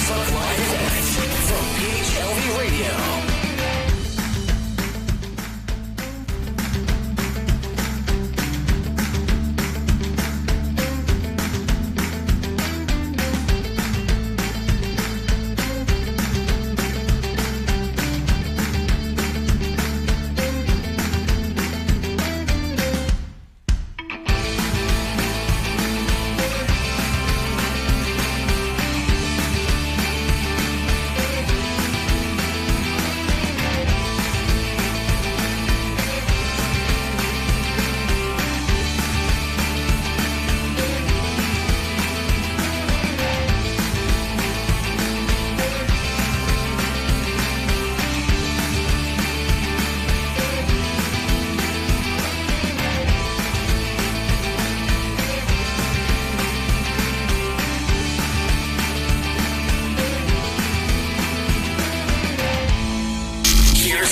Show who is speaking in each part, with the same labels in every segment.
Speaker 1: Facebook Live event from PHLV Radio.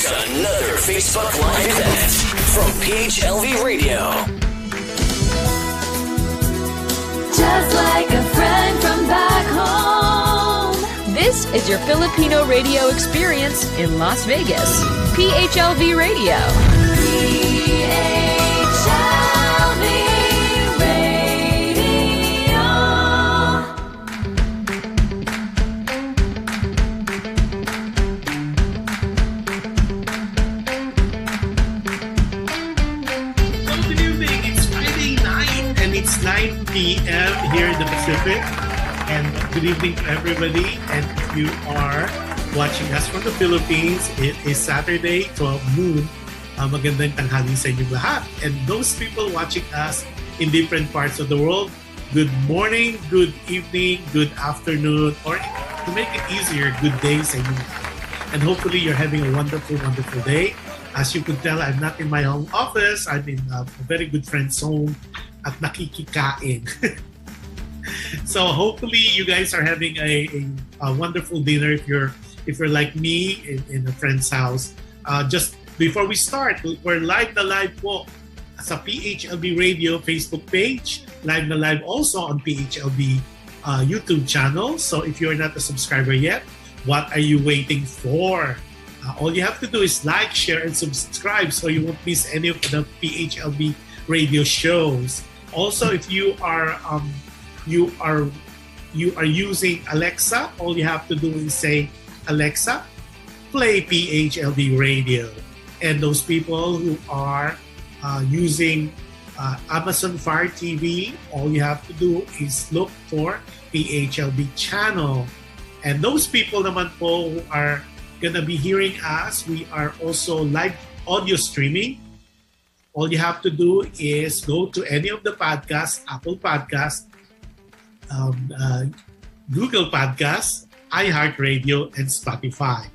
Speaker 1: Another Facebook Live event from PHLV Radio.
Speaker 2: Just like a friend from back home.
Speaker 3: This is your Filipino radio experience in Las Vegas. PHLV Radio.
Speaker 4: It's 9 p.m. here in the Pacific. And good evening to everybody. And if you are watching us from the Philippines, it is Saturday, 12 noon. Magandang tanghali sa inyong lahat. And those people watching us in different parts of the world, good morning, good evening, good afternoon, or to make it easier, good day sa inyong lahat. And hopefully you're having a wonderful, wonderful day. As you could tell, I'm not in my home office. I'm in a very good friend's home at nakikikain. So hopefully you guys are having a wonderful dinner if you're like me in a friend's house. Just before we start, we're live po sa PHLV Radio Facebook page, live also on PHLV YouTube channel. So if you're not a subscriber yet, what are you waiting for? All you have to do is like, share, and subscribe so you won't miss any of the PHLV Radio shows. Also, if you are using Alexa, all you have to do is say, Alexa, play PHLV Radio. And those people who are using Amazon Fire TV, all you have to do is look for PHLV channel. And those people naman po who are gonna be hearing us, we are also live audio streaming. All you have to do is go to any of the podcasts, Apple Podcasts, Google Podcasts, iHeartRadio, and Spotify.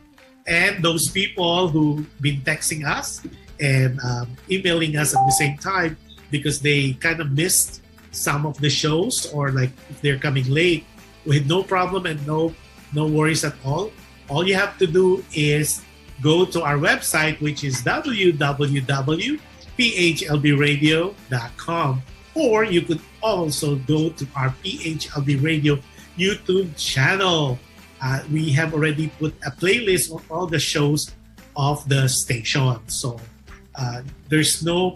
Speaker 4: And those people who've been texting us and emailing us at the same time because they kind of missed some of the shows or like if they're coming late, with no problem and no worries at all. All you have to do is go to our website, which is www.phlbradio.com, or you could also go to our PHLV Radio YouTube channel. We have already put a playlist of all the shows of the station, so there's no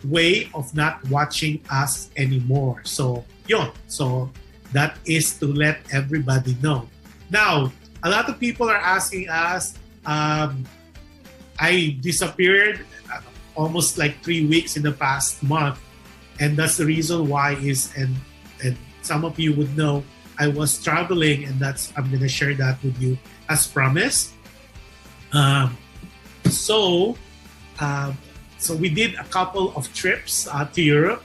Speaker 4: way of not watching us anymore. So that is to let everybody know. Now, a lot of people are asking us, I disappeared almost like 3 weeks in the past month. And that's the reason why and some of you would know I was traveling, and I'm going to share that with you as promised. So we did a couple of trips to Europe,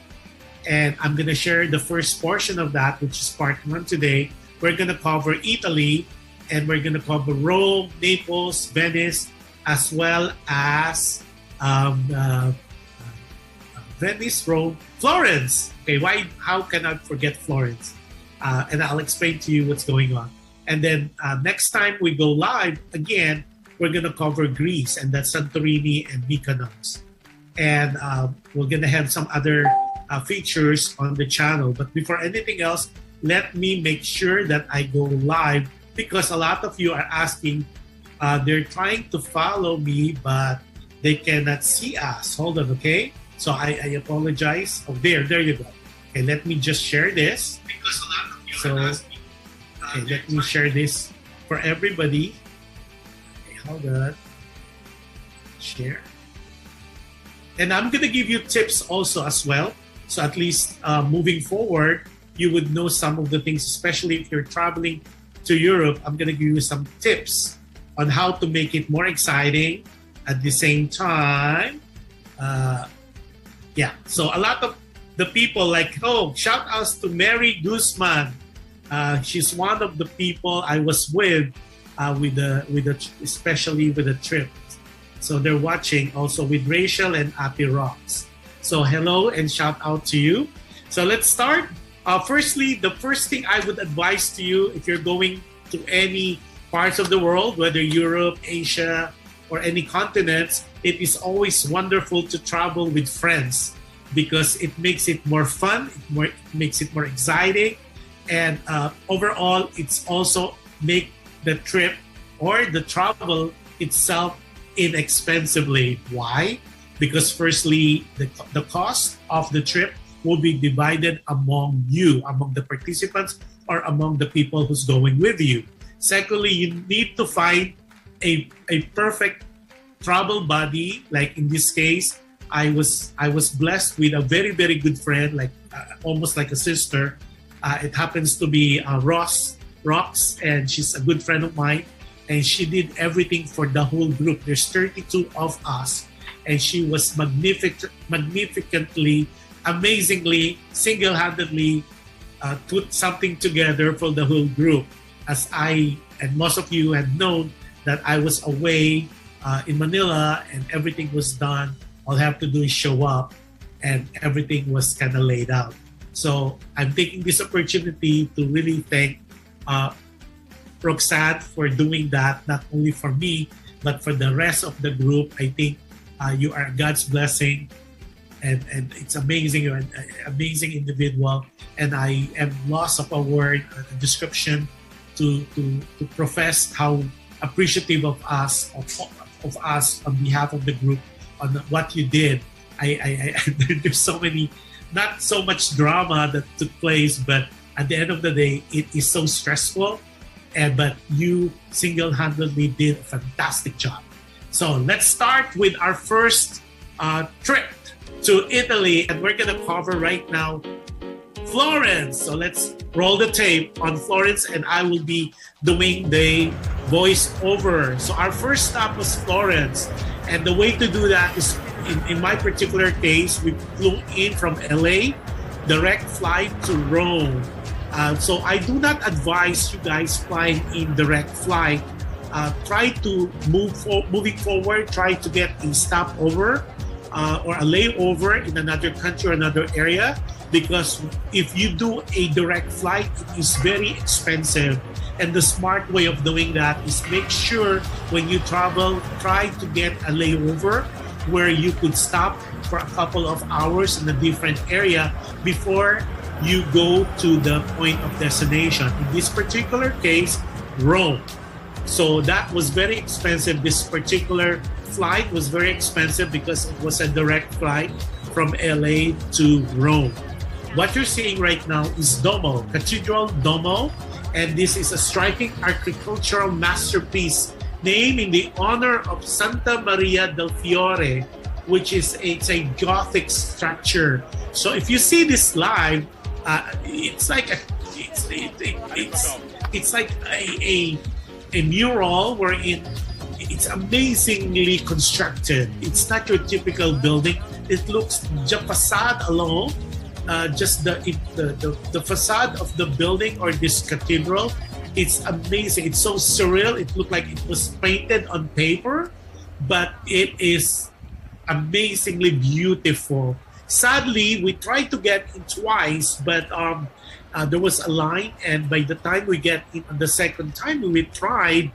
Speaker 4: and I'm going to share the first portion of that, which is part 1 today. We're going to cover Italy, and we're going to cover Rome, Naples, Venice, as well as Venice, Rome, Florence. Okay, how can I forget Florence? And I'll explain to you what's going on. And then next time we go live again, we're going to cover Greece, and that's Santorini and Mykonos. And we're going to have some other features on the channel. But before anything else, let me make sure that I go live because a lot of you are asking, they're trying to follow me, but they cannot see us. Hold on, okay? So I apologize. Oh, there you go. Okay, let me just share this. Because a lot of you are asking. Okay, let me share this for everybody. Okay, hold on. Share. And I'm going to give you tips also as well. So at least moving forward, you would know some of the things, especially if you're traveling to Europe. I'm going to give you some tips on how to make it more exciting at the same time. So a lot of the people like, shout outs to Mary Guzman. She's one of the people I was with especially with the trip. So they're watching also with Rachel and Ate Rox. So hello and shout out to you. So let's start. Firstly, the first thing I would advise to you if you're going to any parts of the world, whether Europe, Asia, or any continents, it is always wonderful to travel with friends because it makes it more fun, it makes it more exciting, and overall, it's also make the trip or the travel itself inexpensively. Why? Because firstly, the cost of the trip will be divided among you, among the participants, or among the people who's going with you. Secondly, you need to find a perfect travel buddy. Like in this case, I was blessed with a very, very good friend, like almost like a sister. It happens to be Rox, and she's a good friend of mine. And she did everything for the whole group. There's 32 of us. And she was magnificently, amazingly, single-handedly put something together for the whole group. As I and most of you had known that I was away in Manila and everything was done. All I have to do is show up and everything was kind of laid out. So I'm taking this opportunity to really thank Roxanne for doing that, not only for me, but for the rest of the group. I think you are God's blessing and it's amazing. You're an amazing individual. And I am lost of a word, a description to profess how appreciative of us on behalf of the group on what you did. There's so many, not so much drama that took place, but at the end of the day, it is so stressful. But you single-handedly did a fantastic job. So let's start with our first trip to Italy, and we're gonna cover right now Florence. So let's roll the tape on Florence, and I will be doing the voice over. So our first stop was Florence, and the way to do that is, in my particular case, we flew in from LA, direct flight to Rome. So I do not advise you guys flying in direct flight. Try to moving forward, try to get a stopover or a layover in another country or another area, because if you do a direct flight, it is very expensive. And the smart way of doing that is make sure when you travel, try to get a layover where you could stop for a couple of hours in a different area before you go to the point of destination. In this particular case, Rome. So that was very expensive. This particular flight was very expensive because it was a direct flight from LA to Rome. What you're seeing right now is Duomo, Cathedral Duomo, and this is a striking architectural masterpiece named in the honor of Santa Maria del Fiore, which is it's a Gothic structure. So if you see this live, it's like a mural wherein it's amazingly constructed. It's not your typical building. It looks the facade alone, just the facade of the building or this cathedral. It's amazing. It's so surreal. It looked like it was painted on paper, but it is amazingly beautiful. Sadly, we tried to get in twice, but there was a line, and by the time we get in the second time we tried,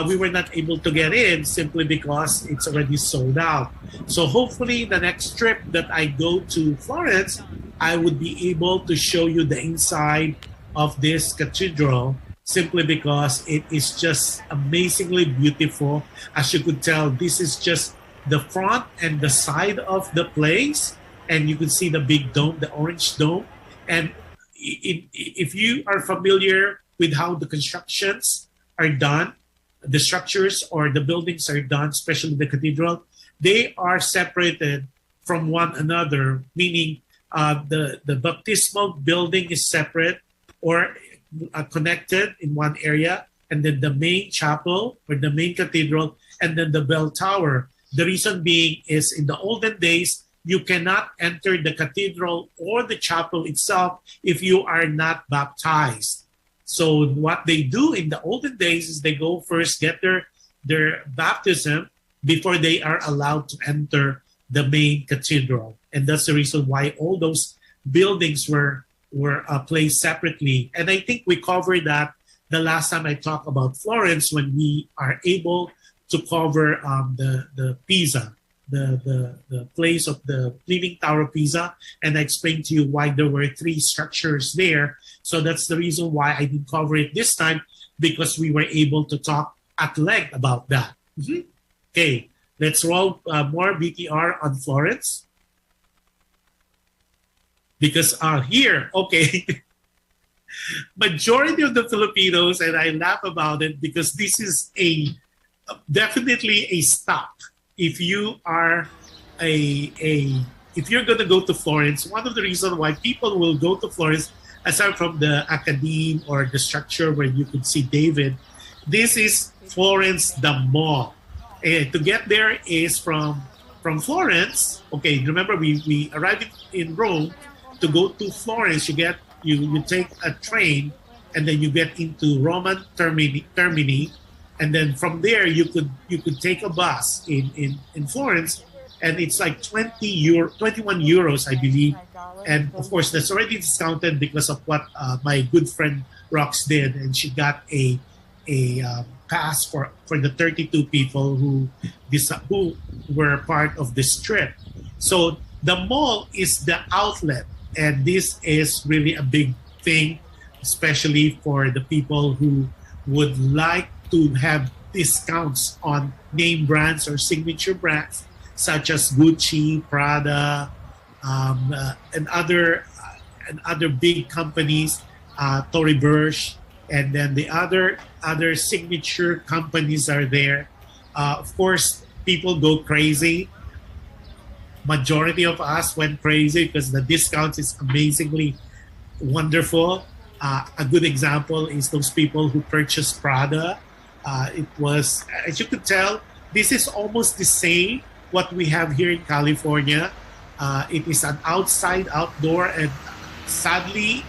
Speaker 4: we were not able to get in simply because it's already sold out. So hopefully the next trip that I go to Florence, I would be able to show you the inside of this cathedral simply because it is just amazingly beautiful. As you could tell, this is just the front and the side of the place, and you can see the big dome, the orange dome. And if you are familiar with how the constructions are done, the structures or the buildings are done, especially the cathedral, they are separated from one another, meaning the baptismal building is separate or connected in one area, and then the main chapel or the main cathedral, and then the bell tower. The reason being is in the olden days, you cannot enter the cathedral or the chapel itself if you are not baptized. So what they do in the olden days is they go first get their baptism before they are allowed to enter the main cathedral. And that's the reason why all those buildings were placed separately. And I think we covered that the last time I talked about Florence, when we are able to cover the Pisa, the place of the Leaning Tower of Pisa, and I explained to you why there were 3 structures there. So that's the reason why I didn't cover it this time, because we were able to talk at length about that. Okay, let's roll more BTR on Florence. Because here, okay, majority of the Filipinos, and I laugh about it because this is definitely a stop. If you are if you're going to go to Florence, one of the reasons why people will go to Florence, aside from the Academe or the structure where you could see David, this is Florence, the mall. And to get there is from Florence. Okay, remember we arrived in Rome. To go to Florence, you take a train, and then you get into Roman termini, and then from there you could take a bus in Florence, and it's like 21 euros, I believe, and of course that's already discounted because of what my good friend Rox did, and she got a pass for the 32 people who were part of this trip. So the mall is the outlet. And this is really a big thing, especially for the people who would like to have discounts on name brands or signature brands, such as Gucci, Prada, and other big companies, Tory Burch, and then the other signature companies are there. Of course, people go crazy. Majority of us went crazy because the discounts is amazingly wonderful. A good example is those people who purchased Prada. It was, as you could tell, this is almost the same what we have here in California. It is an outdoor, and sadly,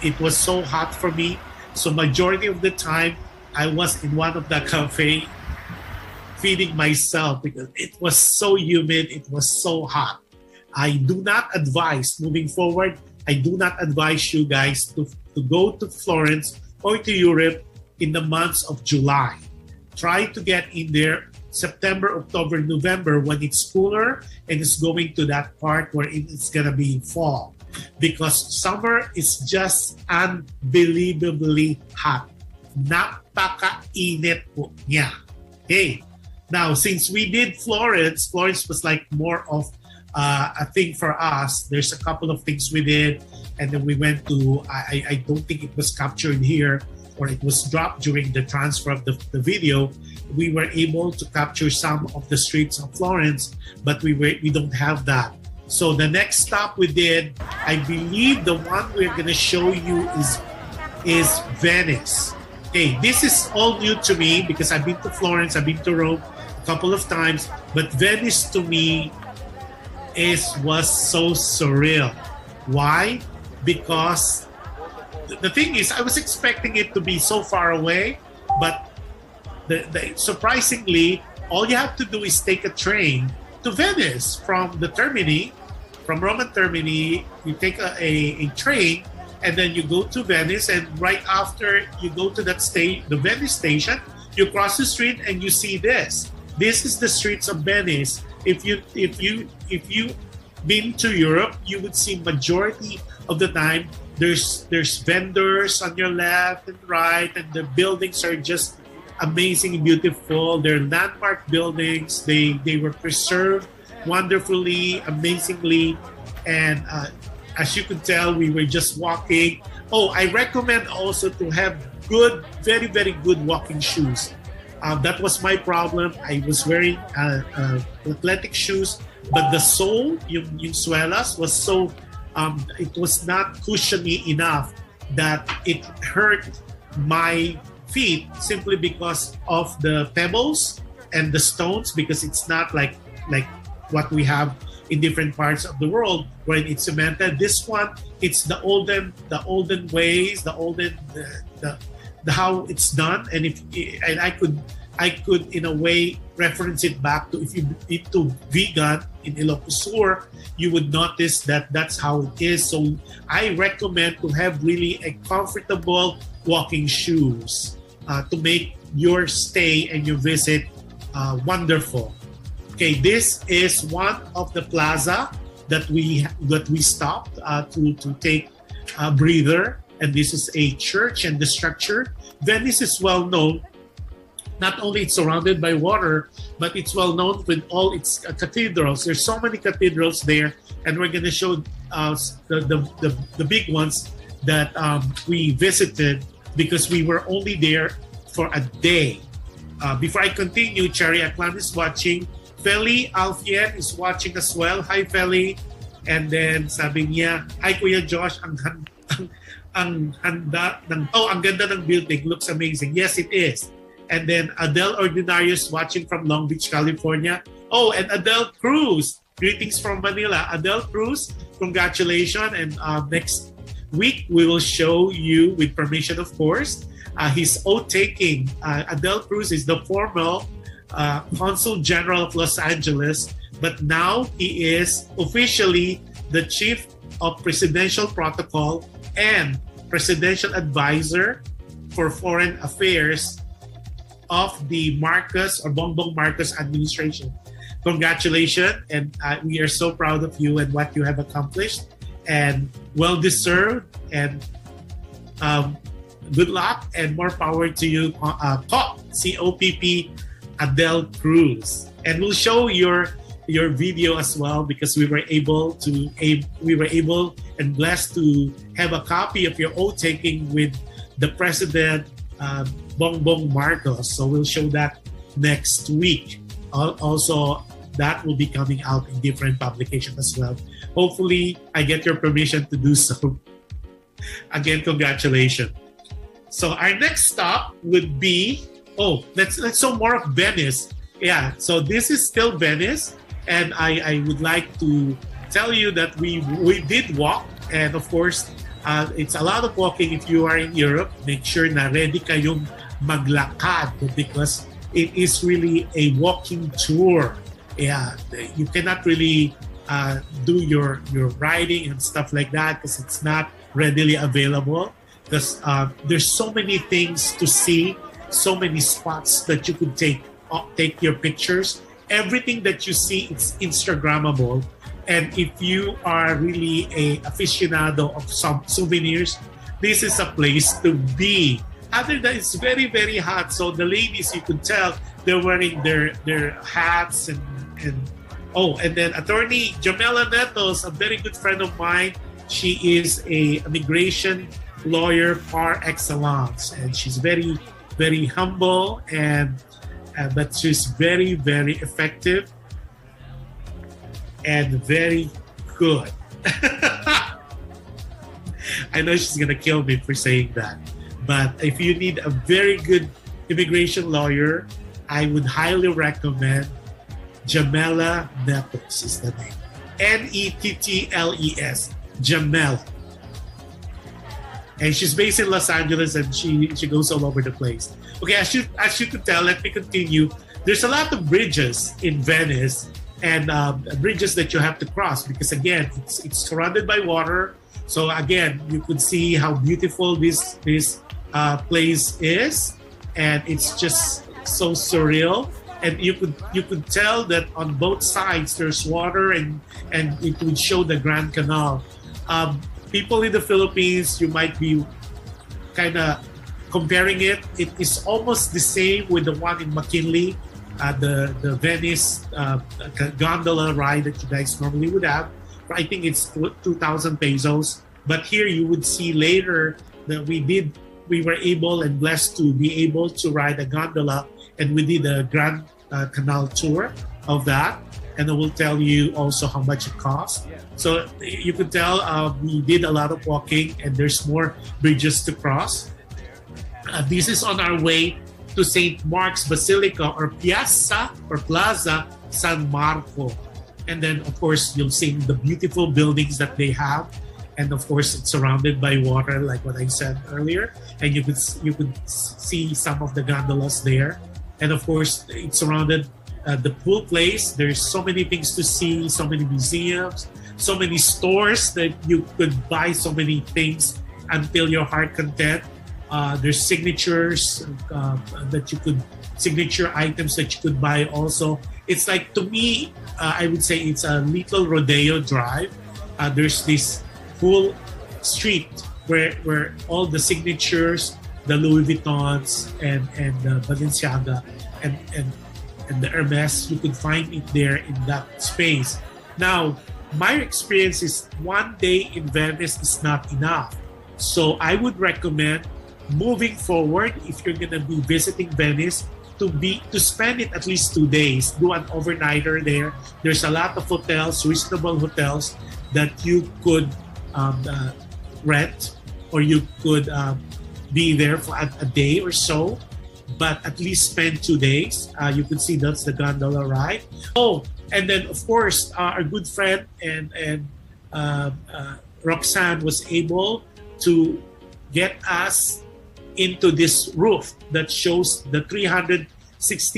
Speaker 4: it was so hot for me. So majority of the time, I was in one of the cafe feeding myself because it was so humid, it was so hot. I do not advise, moving forward, I do not advise you guys to go to Florence or to Europe in the months of July. Try to get in there September, October, November when it's cooler and it's going to that part where it's going to be fall. Because summer is just unbelievably hot. Napaka-init po niya. Okay. Now, since we did Florence was like more of a thing for us. There's a couple of things we did, and then we went to, I don't think it was captured here, or it was dropped during the transfer of the video. We were able to capture some of the streets of Florence, but we don't have that. So the next stop we did, I believe the one we're going to show you is Venice. Okay, this is all new to me because I've been to Florence, I've been to Rome a couple of times, but Venice to me was so surreal. Why? Because the thing is, I was expecting it to be so far away, but surprisingly, all you have to do is take a train to Venice from the Termini, from Roman Termini. You take a train, and then you go to Venice, and right after you go to that the Venice station, you cross the street and you see this. This is the streets of Venice. If you been to Europe, you would see majority of the time There's vendors on your left and right, and the buildings are just amazing and beautiful. They're landmark buildings. They were preserved wonderfully, amazingly, and as you could tell, we were just walking. Oh, I recommend also to have good, very, very good walking shoes. That was my problem. I was wearing athletic shoes, but the sole, yung suelas, was so, it was not cushiony enough that it hurt my feet simply because of the pebbles and the stones, because it's not like what we have in different parts of the world where it's cemented. This one, it's the olden ways, the how it's done, and I could in a way reference it back to, if you eat to vegan in Ilocos Sur, you would notice that that's how it is. So I recommend to have really a comfortable walking shoes to make your stay and your visit wonderful. Okay, this is one of the plaza that we stopped to take a breather, and this is a church, and the structure. Venice is well known. Not only it's surrounded by water, but it's well known with all its cathedrals. There's so many cathedrals there, and we're going to show the big ones that we visited because we were only there for a day. Before I continue, Cherry Aklan is watching. Feli Alfien is watching as well. Hi, Feli. And then sabi niya, hi Kuya Josh, ang ganda ng building. Looks amazing. Yes, it is. And then Adele Ordinarius watching from Long Beach, California. Oh, and Adele Cruz. Greetings from Manila. Adele Cruz, congratulations. And next week, we will show you, with permission of course, his oath-taking. Adele Cruz is the former Consul General of Los Angeles, but now he is officially the Chief of Presidential Protocol and Presidential Advisor for Foreign Affairs of the Marcos or Bongbong Marcos administration. Congratulations, and we are so proud of you and what you have accomplished, and well-deserved, and good luck and more power to you, COPP Adele Cruz. And we'll show your video as well, because we were able and blessed to have a copy of your oath taking with the President Bongbong Marcos. So we'll show that next week. Also, that will be coming out in different publications as well. Hopefully, I get your permission to do so. Again, congratulations. So our next stop would be, let's show more of Venice. Yeah, so this is still Venice, and I would like to tell you that we did walk, and of course, it's a lot of walking. If you are in Europe, make sure na ready kayong maglakad, because it is really a walking tour. Yeah, you cannot really do your riding and stuff like that because it's not readily available. Because there's so many things to see, so many spots that you could take your pictures. Everything that you see, it's Instagrammable. And if you are really a aficionado of some souvenirs, this is a place to be. Other than it's very, very hot, so the ladies, you could tell they're wearing their hats and then Attorney Jamela Netos, a very good friend of mine. She is a immigration lawyer par excellence, and she's very, very humble, and but she's very, very effective and very good. I know she's gonna kill me for saying that, but if you need a very good immigration lawyer, I would highly recommend Jamela Netos is the name. Nettles, Jamela. And she's based in Los Angeles, and she goes all over the place. Okay, as you could tell, let me continue. There's a lot of bridges in Venice, and bridges that you have to cross, because again, it's surrounded by water. So again, you could see how beautiful this place is, and it's just so surreal. And you could tell that on both sides there's water, and it would show the Grand Canal. people in the Philippines, you might be kind of comparing it. It is almost the same with the one in McKinley, the Venice gondola ride that you guys normally would have. I think it's 2,000 pesos. But here you would see later that we were able and blessed to be able to ride a gondola, and we did a Grand Canal tour of that. And I will tell you also how much it cost. So you could tell we did a lot of walking, and there's more bridges to cross. This is on our way to St. Mark's Basilica, or Piazza or Plaza San Marco. And then, of course, you'll see the beautiful buildings that they have. And of course, it's surrounded by water, like what I said earlier. And you could see some of the gondolas there. And of course, it's surrounded the pool place. There's so many things to see, so many museums, so many stores that you could buy so many things until your heart content. There's signatures signature items that you could buy also. It's like, to me, I would say it's a little rodeo drive. There's this whole street where all the signatures, the Louis Vuittons and the Balenciaga and the Hermes, you could find it there in that space. Now, my experience is one day in Venice is not enough. So I would recommend moving forward, if you're gonna be visiting Venice, to spend it at least 2 days. Do an overnighter there. There's a lot of hotels, reasonable hotels that you could rent, or you could be there for a day or so, but at least spend 2 days. You could see that's the gondola ride. Oh, and then of course our good friend and Roxanne was able to get us into this roof that shows the 360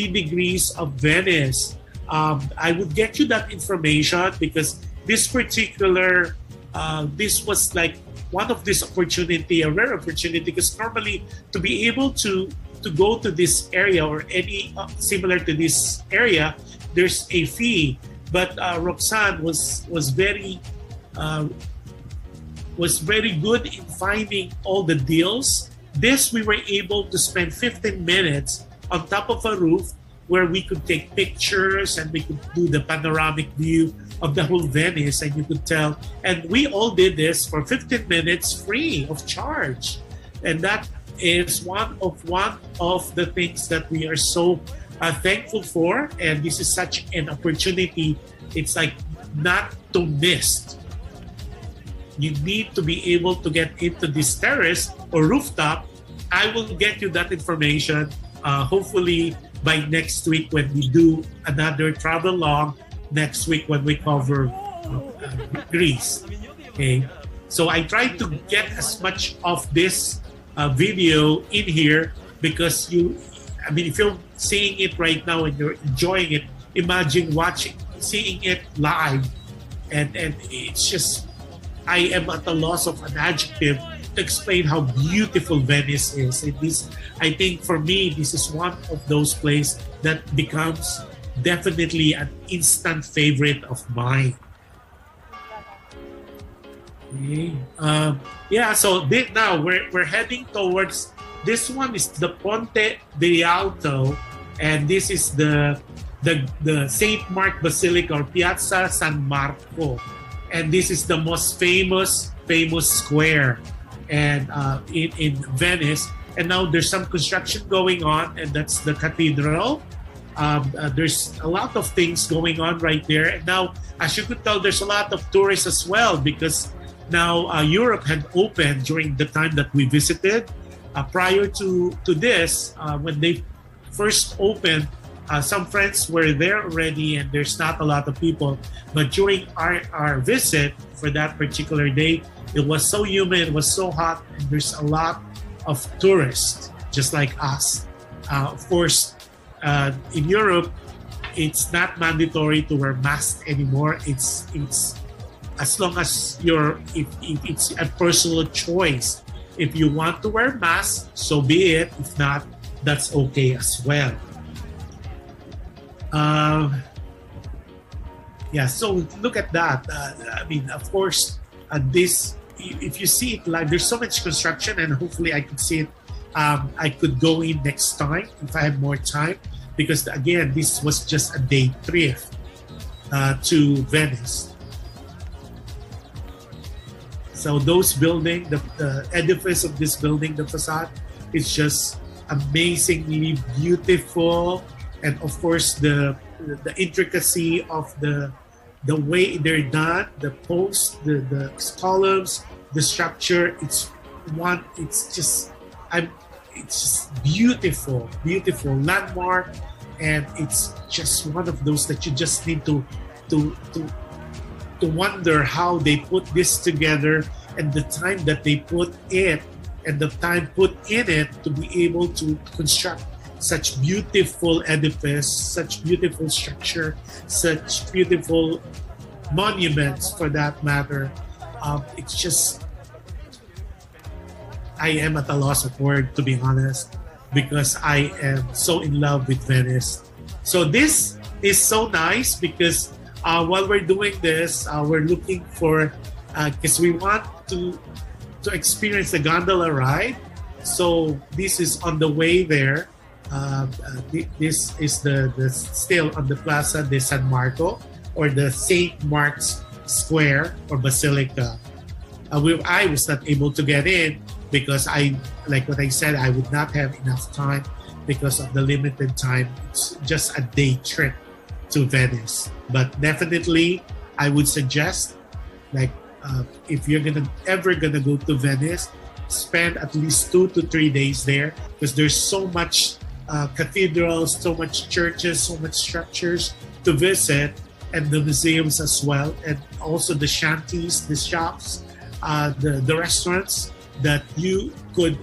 Speaker 4: degrees of Venice. I would get you that information because this particular this was like one of this opportunity, a rare opportunity, because normally to be able to go to this area or any similar to this area, there's a fee. But Roxanne was very good in finding all the deals. This, we were able to spend 15 minutes on top of a roof where we could take pictures and we could do the panoramic view of the whole Venice, and you could tell. And we all did this for 15 minutes free of charge. And that is one of the things that we are so thankful for. And this is such an opportunity. It's like not to miss. You need to be able to get into this terrace or rooftop. I will get you that information hopefully by next week when we do another Travelogue next week when we cover Greece. Okay, so I tried to get as much of this video in here because if you're seeing it right now and you're enjoying it, imagine seeing it live, and it's just, I am at the loss of an adjective to explain how beautiful Venice is. I think for me, this is one of those places that becomes definitely an instant favorite of mine. Okay. So now we're heading towards, this one is the Ponte di Alto, and this is the St. Mark Basilica or Piazza San Marco. And this is the most famous square and in Venice. And now there's some construction going on, and that's the cathedral. There's a lot of things going on right there. And now, as you could tell, there's a lot of tourists as well, because now Europe had opened during the time that we visited. Prior to this, when they first opened, some friends were there already, and there's not a lot of people. But during our visit for that particular day, it was so humid, it was so hot, and there's a lot of tourists, just like us. Of course, in Europe, it's not mandatory to wear masks anymore. It's as long as it's a personal choice. If you want to wear masks, so be it. If not, that's okay as well. So look at that. Of course, this if you see it live, there's so much construction, and hopefully I could see it. I could go in next time if I have more time, because again, this was just a day trip to Venice. So those building, the edifice of this building, the facade, is just amazingly beautiful, and of course the intricacy of the way they're done, the posts, the columns, the structure. It's just beautiful landmark, and it's just one of those that you just need to wonder how they put this together, and the time that they put it, and the time put in it to be able to construct such beautiful edifice, such beautiful structure, such beautiful monuments for that matter. It's just, I am at a loss of word, to be honest, because I am so in love with Venice. So this is so nice because while we're doing this, we're looking for, because we want to experience the gondola ride. So this is on the way there. This is the still on the Plaza de San Marco, or the St. Mark's Square or Basilica. I was not able to get in because like what I said, I would not have enough time because of the limited time. It's just a day trip to Venice. But definitely, I would suggest, like, if you're ever gonna go to Venice, spend at least 2 to 3 days there, because there's so much cathedrals, so much churches, so much structures to visit, and the museums as well, and also the shanties, the shops, the restaurants that you could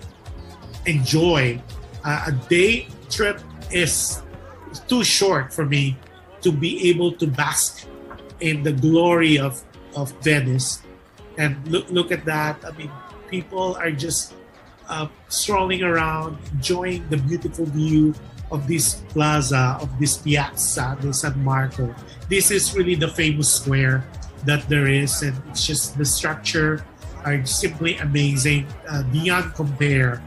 Speaker 4: enjoy. A day trip is too short for me to be able to bask in the glory of Venice. And look at that. I mean, people are just strolling around, enjoying the beautiful view of this plaza, of this Piazza de San Marco. This is really the famous square that there is, and it's just the structure are simply amazing, beyond compare.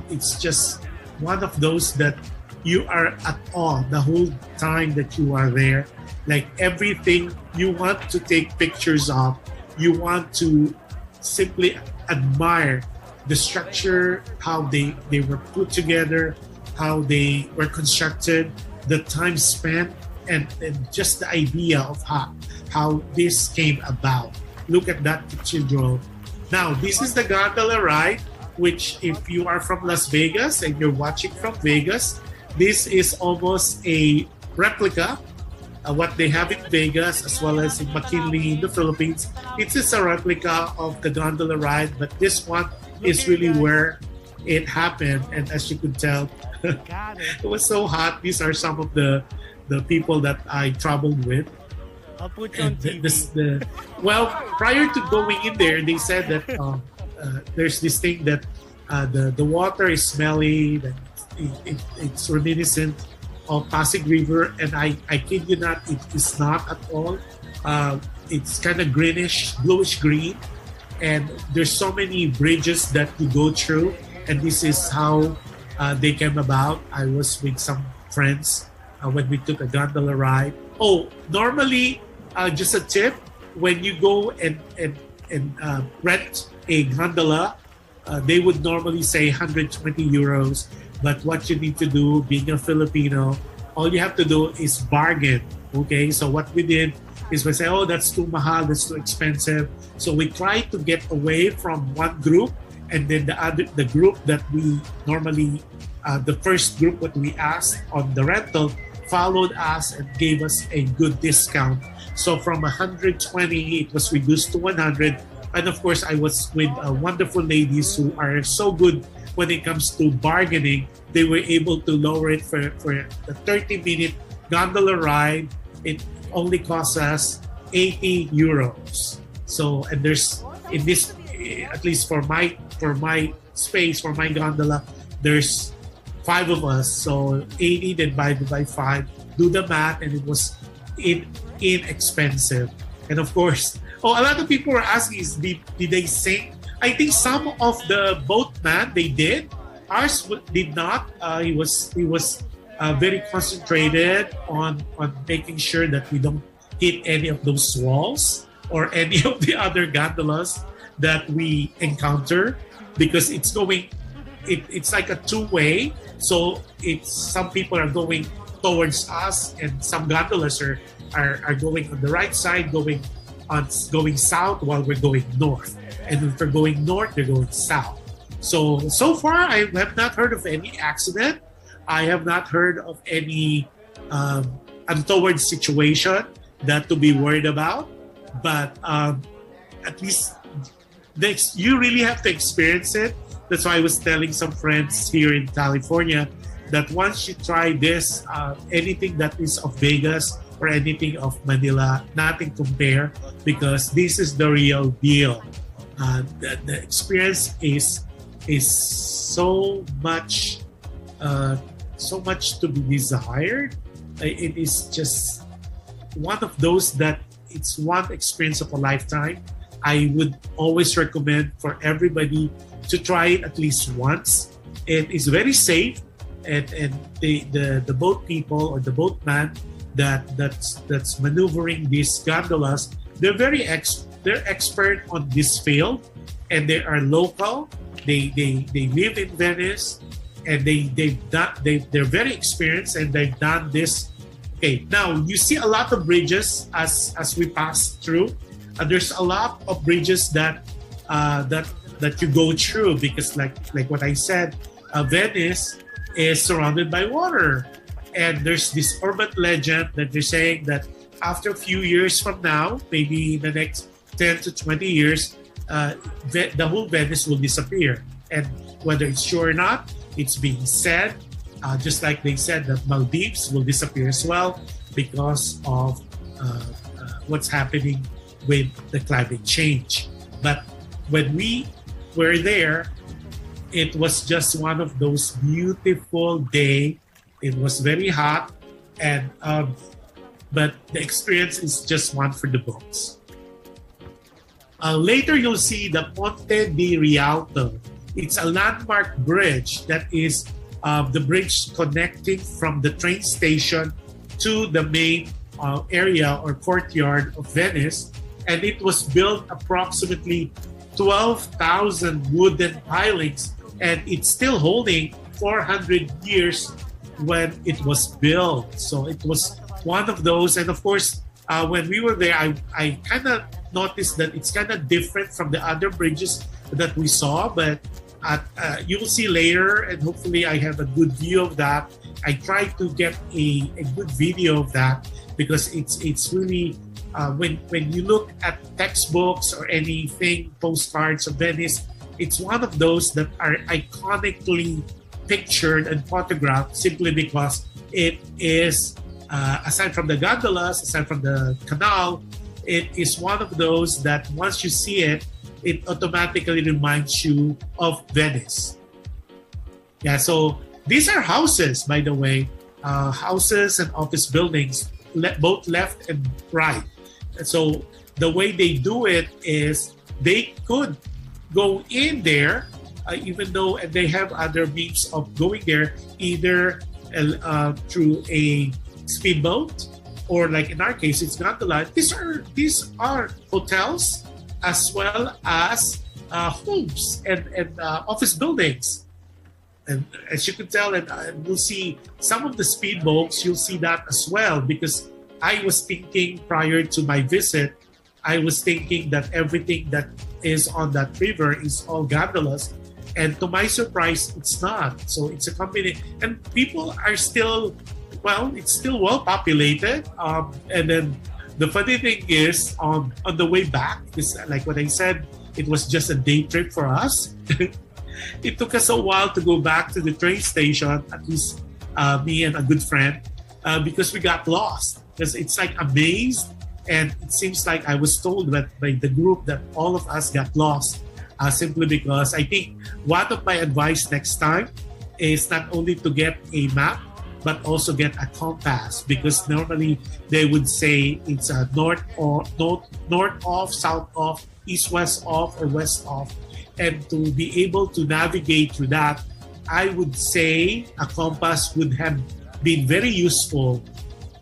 Speaker 4: It's just one of those that you are at awe the whole time that you are there. Like, everything you want to take pictures of, you want to simply admire the structure, how they were put together, how they were constructed, the time spent, and just the idea of how this came about. Look at that cathedral. Now, this is the gondola ride, which if you are from Las Vegas and you're watching from Vegas, this is almost a replica of what they have in Vegas as well as in McKinley in the Philippines. It is a replica of the gondola ride, but this one is really where it happened. And as you could tell, it was so hot. These are some of the people that I traveled with.
Speaker 5: I'll put you on TV.
Speaker 4: Well, prior to going in there, they said that there's this thing that the water is smelly, that it's reminiscent of Pasig River, and I kid you not, it is not at all. It's kind of greenish, bluish green, and there's so many bridges that you go through, and this is how they came about. I was with some friends when we took a gondola ride. Oh, normally, just a tip, when you go and rent a gondola, they would normally say 120 euros. But what you need to do, being a Filipino, all you have to do is bargain. Okay, so what we did is we say, oh, that's too mahal, that's too expensive. So we tried to get away from one group, and then the group that we normally, the first group that we asked on the rental, followed us and gave us a good discount. So from 120, it was reduced to 100. And of course, I was with wonderful ladies who are so good when it comes to bargaining. They were able to lower it for the 30-minute gondola ride. It only costs us 80 euros. So, and there's, in this, at least for my space, for my gondola, there's 5 of us. So 80 divided by 5, do the math, and it was inexpensive. And of course, Oh, a lot of people were asking, did they sink? I think some of the boatman, they did. Ours did not. He was very concentrated on making sure that we don't hit any of those walls or any of the other gondolas that we encounter, because it's like a two-way. So some people are going towards us, and some gondolas are going on the right side, going south, while we're going north. And if we're going north, they're going south. So far, I have not heard of any accident. I have not heard of any untoward situation that to be worried about. But at least you really have to experience it. That's why I was telling some friends here in California that once you try this, anything that is of Vegas or anything of Manila, nothing compare, because this is the real deal. The experience is so much to be desired. It is just one of those that it's one experience of a lifetime. I would always recommend for everybody to try it at least once. It is very safe, and the boat people or the boatman that's maneuvering these gondolas, they're expert on this field, and they are local. They live in Venice, and they're very experienced, and they've done this. Okay, now you see a lot of bridges as we pass through. There's a lot of bridges that you go through, because like what I said, Venice is surrounded by water, and there's this urban legend that they're saying that after a few years from now, maybe the next 10 to 20 years, the whole Venice will disappear. And whether it's true or not, it's being said, just like they said that Maldives will disappear as well because of what's happening with the climate change. But when we were there, it was just one of those beautiful days. It was very hot, and but the experience is just one for the books. Later, you'll see the Ponte di Rialto. It's a landmark bridge that is the bridge connecting from the train station to the main area or courtyard of Venice. And it was built approximately 12,000 wooden pilings, and it's still holding 400 years when it was built. So it was one of those. And of course, when we were there, I kind of noticed that it's kind of different from the other bridges that we saw, but you will see later, and hopefully I have a good view of that. I tried to get a good video of that, because it's really, when you look at textbooks or anything, postcards of Venice, it's one of those that are iconically pictured and photographed, simply because it is, aside from the gondolas, aside from the canal, it is one of those that once you see it, it automatically reminds you of Venice. Yeah, so these are houses, by the way, houses and office buildings, both left and right. So the way they do it is they could go in there, even though they have other means of going there, either through a speedboat, or like in our case, it's gondola. These are hotels as well as homes and office buildings. And as you can tell, and we'll see some of the speedboats, you'll see that as well, because I was thinking prior to my visit, I was thinking that everything that is on that river is all gondolas. And to my surprise, it's not. So it's a company, and people are still, it's still well populated. And then the funny thing is, on the way back, like what I said, it was just a day trip for us. It took us a while to go back to the train station, at least me and a good friend, because we got lost. Because it's like a maze, and it seems like I was told that by the group that all of us got lost, simply because I think one of my advice next time is not only to get a map, but also get a compass, because normally they would say it's a north off, south off, east west off, or west off. And to be able to navigate through that, I would say a compass would have been very useful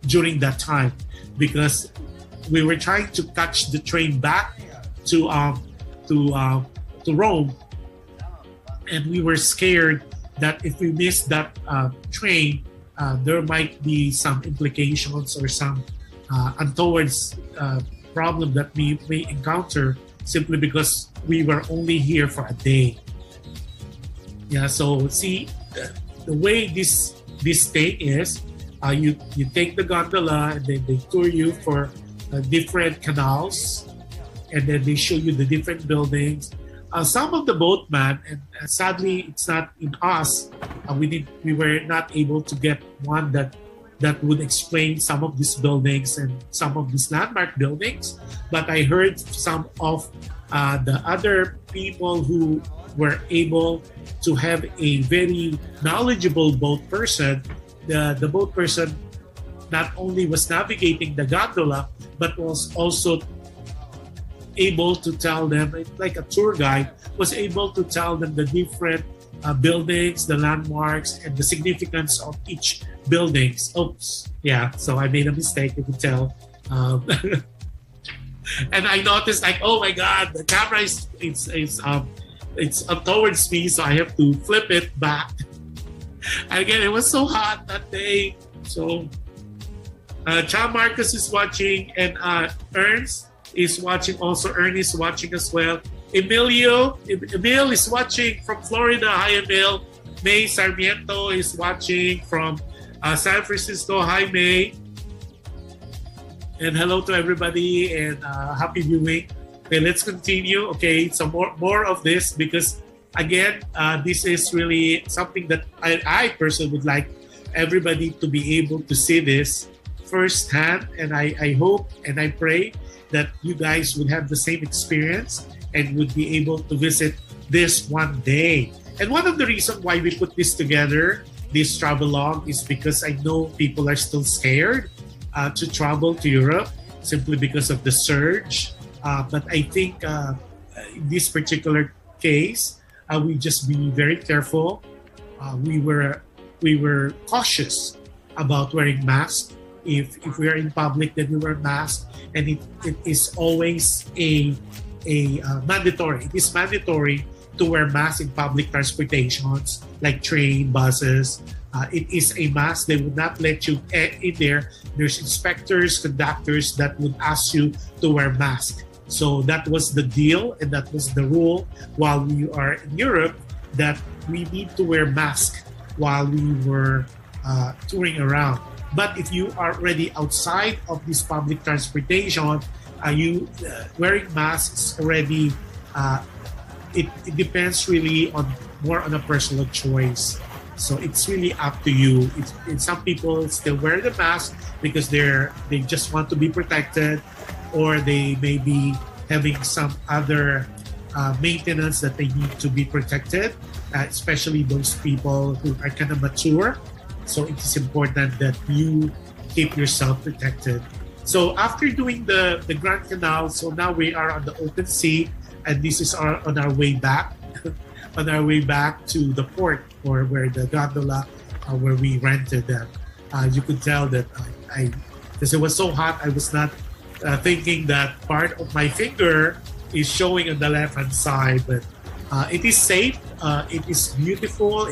Speaker 4: during that time, because we were trying to catch the train back to Rome, and we were scared that if we missed that train, there might be some implications or some untoward problem that we may encounter simply because we were only here for a day. Yeah, so see, the way this thing is, you take the gondola and then they tour you for different canals, and then they show you the different buildings. Some of the boatmen, and sadly it's not in us, we were not able to get one that would explain some of these buildings and some of these landmark buildings. But I heard some of the other people who were able to have a very knowledgeable boat person. The boat person not only was navigating the gondola, but was also able to tell them, like a tour guide, was able to tell them the different buildings, the landmarks, and the significance of each buildings. Oops, yeah, so I made a mistake, you could tell. And I noticed, like, oh my God, the camera it's up towards me, so I have to flip it back. And again, it was so hot that day. So, Cha Marcus is watching, and Ernst is watching also. Ernest is watching as well. Emil is watching from Florida. Hi, Emil. May Sarmiento is watching from San Francisco. Hi, May. And hello to everybody, and happy viewing. Okay, let's continue. Okay, so more of this, because again, this is really something that I personally would like everybody to be able to see this firsthand, and I hope and I pray that you guys would have the same experience and would be able to visit this one day. And one of the reasons why we put this together, this travelogue, is because I know people are still scared to travel to Europe simply because of the surge. But I think in this particular case, we just be very careful. We were cautious about wearing masks. If we are in public, then we wear masks, and it is always a mandatory. It is mandatory to wear masks in public transportations like train, buses. It is a mask. They would not let you in there. There's inspectors, conductors that would ask you to wear masks. So that was the deal, and that was the rule while we are in Europe, that we need to wear masks while we were touring around. But if you are already outside of this public transportation, you wearing masks already, it depends really more on a personal choice. So it's really up to you. Some people still wear the mask because they just want to be protected, or they may be having some other maintenance that they need to be protected, especially those people who are kind of mature. So it is important that you keep yourself protected. So after doing the Grand Canal, so now we are on the open sea, and this is on our way back, on our way back to the port, or where the gondola, where we rented them. You could tell that because it was so hot, I was not thinking that part of my finger is showing on the left-hand side, but it is safe. It is beautiful.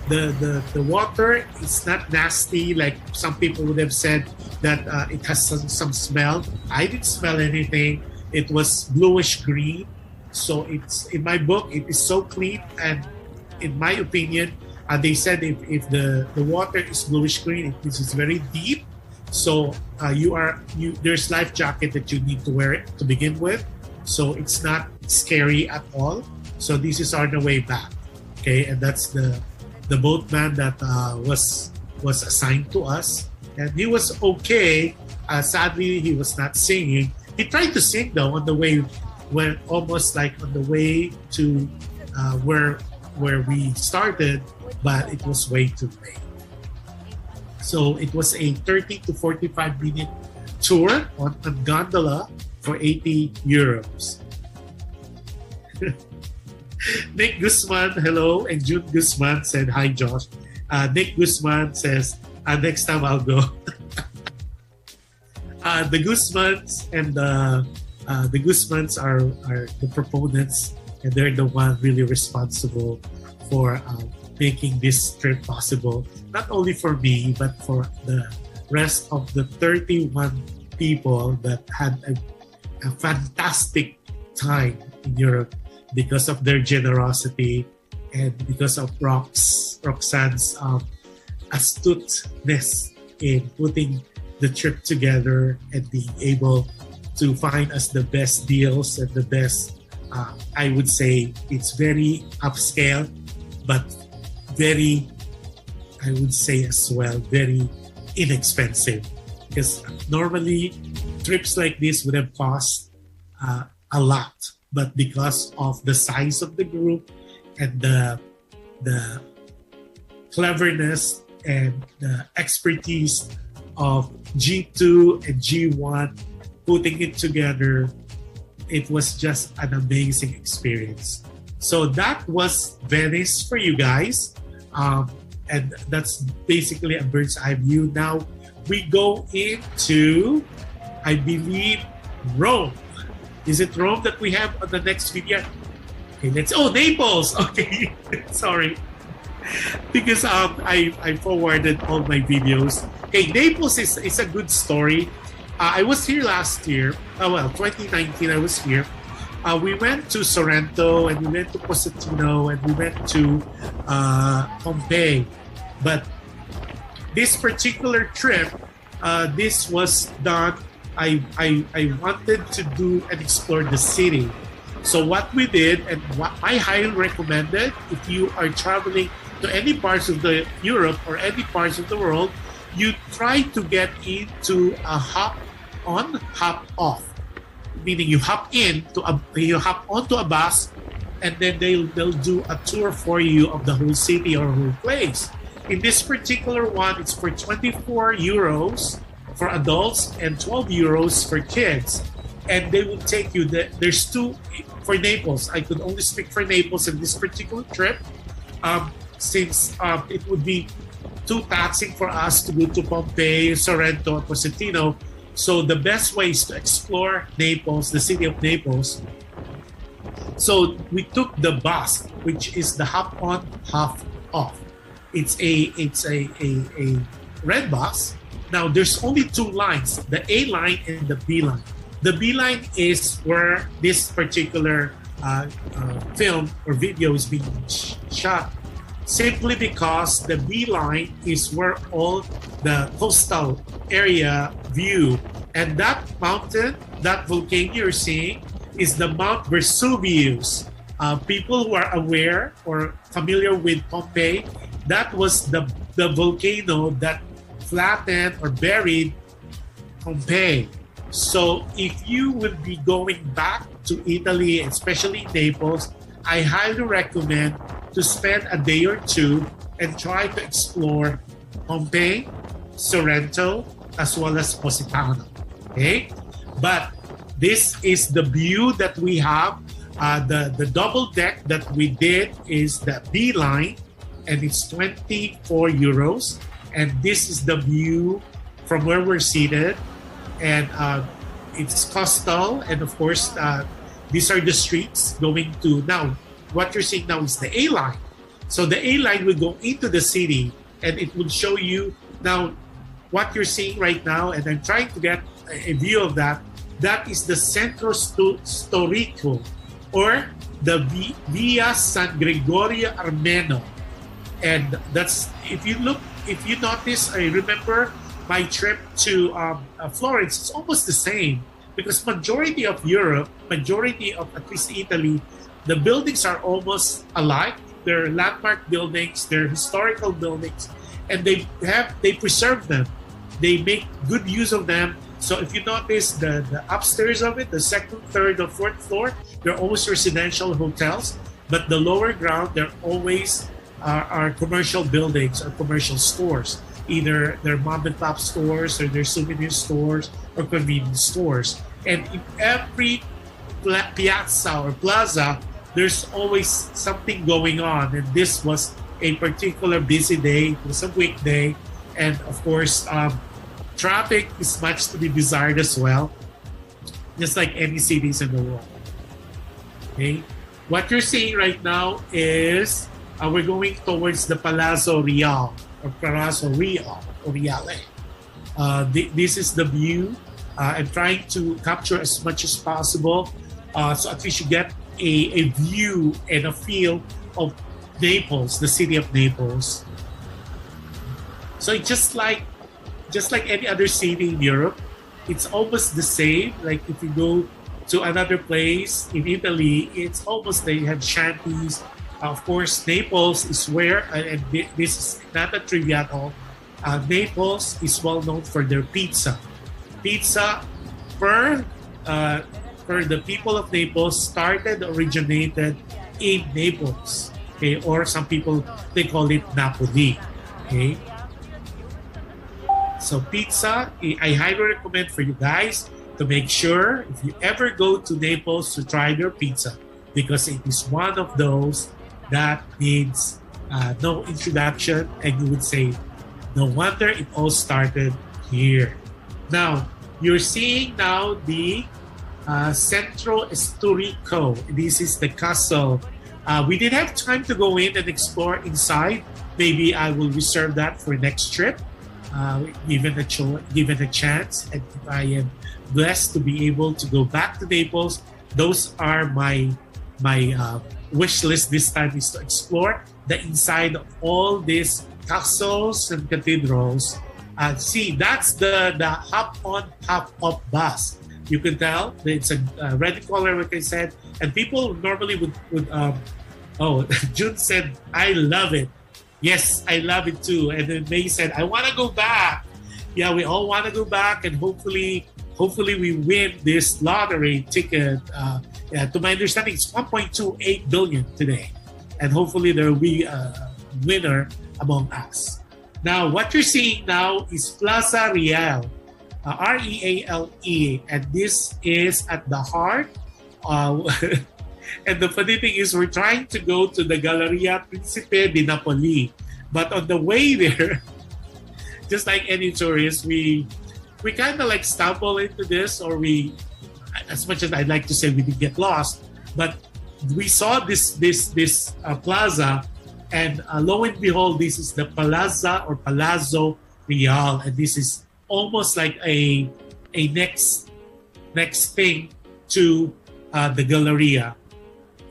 Speaker 4: The water is not nasty like some people would have said that it has some smell. I didn't smell anything. It was bluish green. So it's, in my book, it is so clean, and in my opinion, they said if the water is bluish green, it means it's very deep. So there's life jacket that you need to wear it to begin with. So it's not scary at all. So this is on the way back. Okay, and that's the boatman that was assigned to us, and he was okay. Sadly, he was not singing. He tried to sing though on the way, when almost like on the way to where we started, but it was way too late. So it was a 30 to 45-minute tour on a gondola for 80 euros. Nick Guzman, hello. And June Guzman said, hi, Josh. Nick Guzman says, next time I'll go. The Guzmans and the Guzmans are the proponents, and they're the one really responsible for making this trip possible. Not only for me, but for the rest of the 31 people that had a fantastic time in Europe because of their generosity and because of Roxanne's astuteness in putting the trip together and being able to find us the best deals and the best, I would say it's very upscale, but very, I would say as well, very inexpensive. Because normally trips like this would have cost a lot, but because of the size of the group and the cleverness and the expertise of G2 and G1 putting it together, it was just an amazing experience. So that was Venice for you guys. And that's basically a bird's eye view. Now we go into, I believe, Rome. Is it Rome that we have on the next video? Okay, Naples. Okay, sorry. Because I forwarded all my videos. Okay, Naples is a good story. I was here last year. 2019 I was here. We went to Sorrento and we went to Positano and we went to Pompeii. But this particular trip, this was done. I wanted to do and explore the city. So what we did, and what I highly recommend it, if you are traveling to any parts of the Europe or any parts of the world, you try to get into a hop on, hop off. Meaning you hop onto a bus, and then they'll do a tour for you of the whole city or whole place. In this particular one, it's for 24 euros for adults and 12 euros for kids. And they will take you, there's two for Naples. I could only speak for Naples in this particular trip, since it would be too taxing for us to go to Pompeii, Sorrento, and Positano. So the best way is to explore Naples, the city of Naples. So we took the bus, which is the hop on, hop off. It's a red bus. Now there's only two lines, the A line and the B line. The B line is where this particular film or video is being shot, simply because the B line is where all the coastal area view. And that mountain, that volcano you're seeing, is the Mount Vesuvius. People who are aware or familiar with Pompeii, that was the volcano that flattened or buried Pompeii. So if you will be going back to Italy, especially Naples, I highly recommend to spend a day or two and try to explore Pompeii, Sorrento, as well as Positano. Okay? But this is the view that we have. The double deck that we did is the B line, and it's 24 euros. And this is the view from where we're seated. And it's coastal. And of course, these are the streets going to, now, what you're seeing now is the A line. So the A line will go into the city, and it will show you now what you're seeing right now. And I'm trying to get a view of that. That is the Centro Storico, or the Via San Gregorio Armeno. And that's, if you notice, I remember my trip to Florence, it's almost the same, because majority of Europe, majority of at least Italy, the buildings are almost alike. They're landmark buildings, they're historical buildings, and they preserve them. They make good use of them. So if you notice the upstairs of it, the second, third, or fourth floor, they're always residential hotels, but the lower ground, they're always are commercial buildings or commercial stores. either their mom and pop stores or their souvenir stores or convenience stores. And in every piazza or plaza, there's always something going on. And this was a particular busy day. It was a weekday. And of course, traffic is much to be desired as well, just like any cities in the world. Okay, what you're seeing right now is we're going towards the Palazzo Real or Palazzo Real or Reale. This is the view. I'm trying to capture as much as possible, so at least you get a view and a feel of Naples, the city of Naples. So it's just like any other city in Europe, it's almost the same. Like if you go to another place in Italy, it's almost they have shanties. Of course, Naples is where, and this is not a trivia at all, Naples is well known for their pizza. Pizza, for the people of Naples, originated in Naples. Okay, or some people, they call it Napoli. Okay. So pizza, I highly recommend for you guys to make sure if you ever go to Naples to try their pizza, because it is one of those that needs no introduction, and you would say, no wonder it all started here. Now, you're seeing now the Centro Storico. This is the castle. We didn't have time to go in and explore inside. Maybe I will reserve that for next trip. Given a chance, and if I am blessed to be able to go back to Naples, those are my wish list this time, is to explore the inside of all these castles and cathedrals. See, that's the hop on, hop off bus. You can tell it's a red color, like I said, and people normally would June said, I love it. Yes, I love it too. And then May said, I want to go back. Yeah, we all want to go back, and hopefully we win this lottery ticket. To my understanding, it's 1.28 billion today. And hopefully there will be a winner among us. Now, what you're seeing now is Plaza Real, Reale. And this is at the heart. And the funny thing is, we're trying to go to the Galleria Principe di Napoli. But on the way there, just like any tourist, we kind of like stumble into this, or we, as much as I'd like to say we did get lost, but we saw this plaza, and lo and behold, this is the Palazzo or Palazzo Real, and this is almost like a next thing to the Galleria.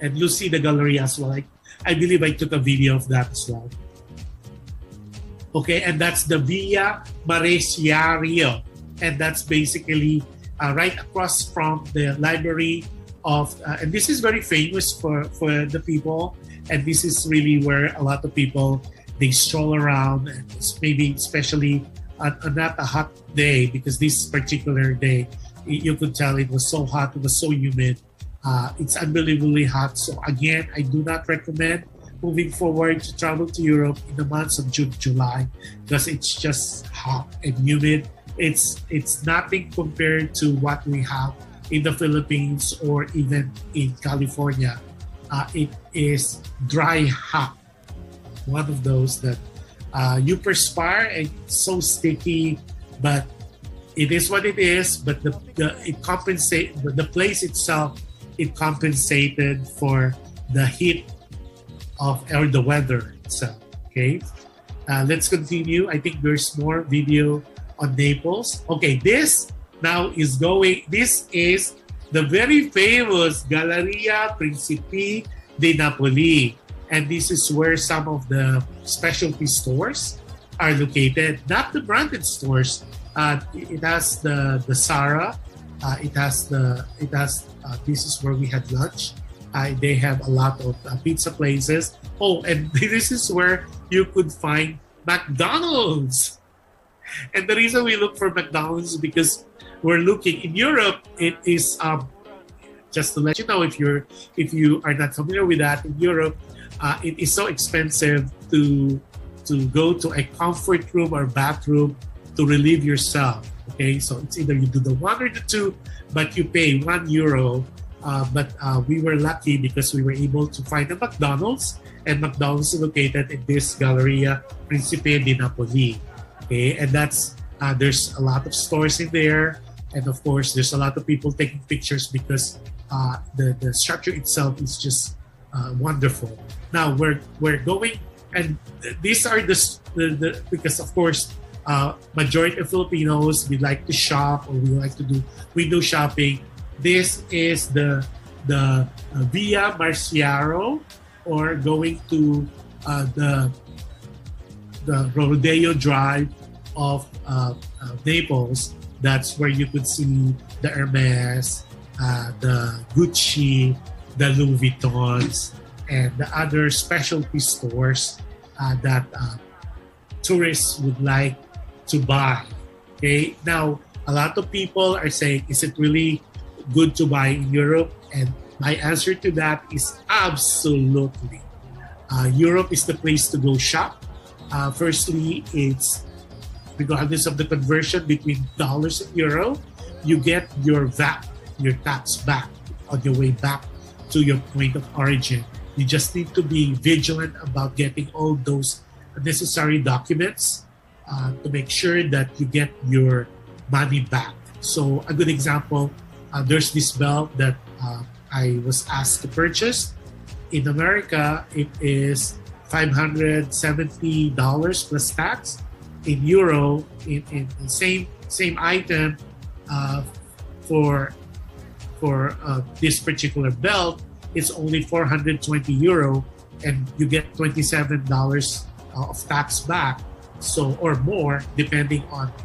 Speaker 4: And you'll see the Galleria as well. I believe I took a video of that as well. Okay, and that's the Via Maresiario. And that's basically right across from the library of, and this is very famous for the people. And this is really where a lot of people, they stroll around, and maybe especially on not a hot day, because this particular day, you could tell it was so hot, it was so humid. It's unbelievably hot. So again, I do not recommend moving forward to travel to Europe in the months of June, July, because it's just hot and humid. It's nothing compared to what we have in the Philippines or even in California. It is dry hot. One of those that you perspire and it's so sticky, but it is what it is. But the place itself, it compensated for the heat or the weather itself. Okay, let's continue. I think there's more video on Naples. Okay, this is the very famous Galleria Principe di Napoli, and this is where some of the specialty stores are located. Not the branded stores. It has the Zara. This is where we had lunch. They have a lot of pizza places. Oh, and this is where you could find McDonald's. And the reason we look for McDonald's is because we're looking in Europe. It is just to let you know, if you are not familiar with that, in Europe, it is so expensive to to go to a comfort room or bathroom to relieve yourself. Okay, so it's either you do the one or the two, but you pay €1. But we were lucky because we were able to find a McDonald's, and McDonald's is located in this Galleria Principe di Napoli. Okay, and that's there's a lot of stores in there, and of course there's a lot of people taking pictures because the structure itself is just wonderful. Now we're going, and these are the because of course majority of Filipinos, we like to shop, or we like to do window shopping. This is the Via Marciaro, or going to the Rodeo Drive of Naples. That's where you could see the Hermes, the Gucci, the Louis Vuittons, and the other specialty stores that tourists would like to buy. Okay, now a lot of people are saying, is it really good to buy in Europe? And my answer to that is absolutely. Europe is the place to go shop. Firstly, it's regardless of the conversion between dollars and euro, you get your VAT, your tax back on your way back to your point of origin. You just need to be vigilant about getting all those necessary documents to make sure that you get your money back. So a good example, there's this belt that I was asked to purchase. In America, it is $570 plus tax. In euro, in the same item for this particular belt, it's only 420 euro, and you get $27 of tax back, so or more depending on the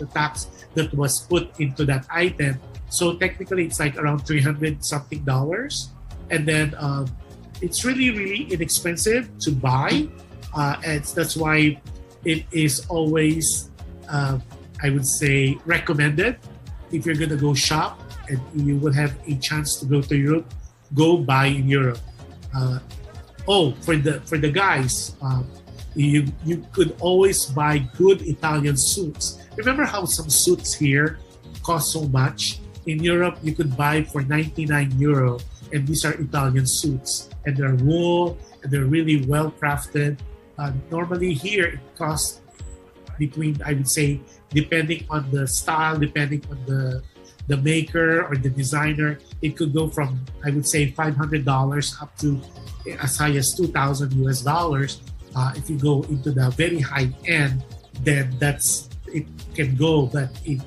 Speaker 4: tax that was put into that item. So technically, it's like around $300 something, and then it's really inexpensive to buy, and that's why it is always, I would say, recommended if you're gonna go shop and you will have a chance to go to Europe, go buy in Europe. For the guys, you could always buy good Italian suits. Remember how some suits here cost so much? In Europe, you could buy for €99, and these are Italian suits, and they're wool, and they're really well crafted. Normally here, it costs between, I would say, depending on the style, depending on the maker or the designer, it could go from, I would say, $500 up to as high as $2,000. If you go into the very high end, then it can go. But in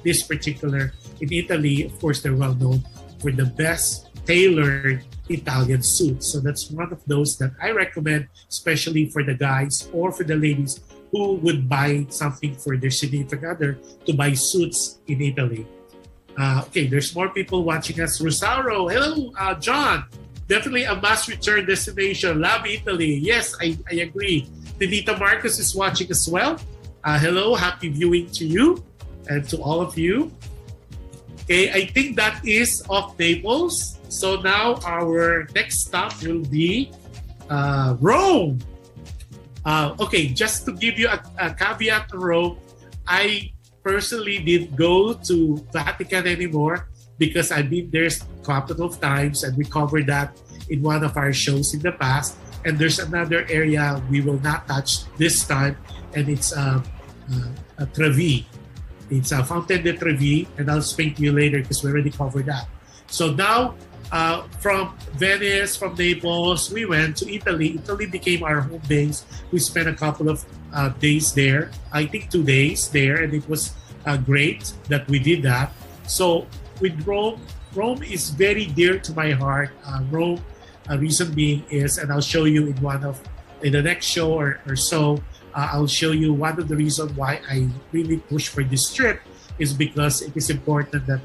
Speaker 4: this particular, in Italy, of course, they're well known for the best tailored Italian suits. So that's one of those that I recommend, especially for the guys or for the ladies who would buy something for their significant other, to buy suits in Italy. Okay, there's more people watching us. Rosauro, hello, John. Definitely a must-return destination. Love Italy. Yes, I agree. Tinita Marcos is watching as well. Hello, happy viewing to you and to all of you. Okay, I think that is of Naples. So now our next stop will be Rome. Okay, just to give you a caveat to Rome, I personally didn't go to Vatican anymore because I've been there a couple of times, and we covered that in one of our shows in the past. And there's another area we will not touch this time, and it's Trevi. It's a Fountain de Trevi, and I'll explain to you later because we already covered that. So now, from Venice, from Naples, we went to Italy. Italy became our home base. We spent a couple of days there. I think 2 days there, and it was great that we did that. So with Rome is very dear to my heart. Rome, reason being is, and I'll show you in the next show or so, I'll show you one of the reasons why I really push for this trip is because it is important that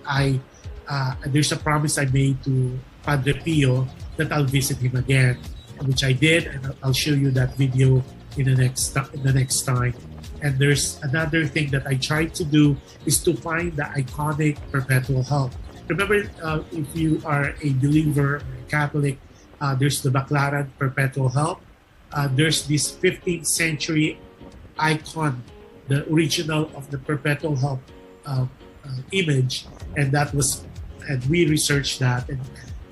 Speaker 4: there's a promise I made to Padre Pio that I'll visit him again, which I did, and I'll show you that video in the next time. And there's another thing that I tried to do is to find the iconic perpetual help. Remember, if you are a believer, Catholic, there's the Baclaran perpetual help. there's this 15th century icon, the original of the perpetual help image, and we researched that, and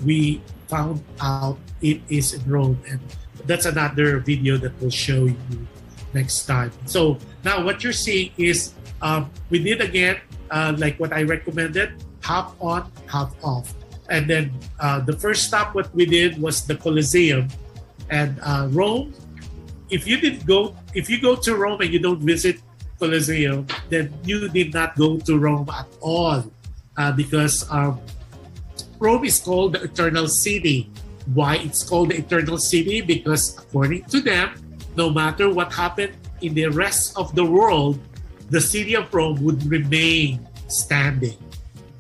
Speaker 4: we found out it is in Rome, and that's another video that we'll show you next time. So now what you're seeing is we did again like what I recommended, half on, half off. And then the first stop what we did was the Colosseum. And Rome, if you go to Rome and you don't visit Colosseum, then you did not go to Rome at all, because Rome is called the Eternal City. Why it's called the Eternal City? Because according to them, no matter what happened in the rest of the world, the city of Rome would remain standing.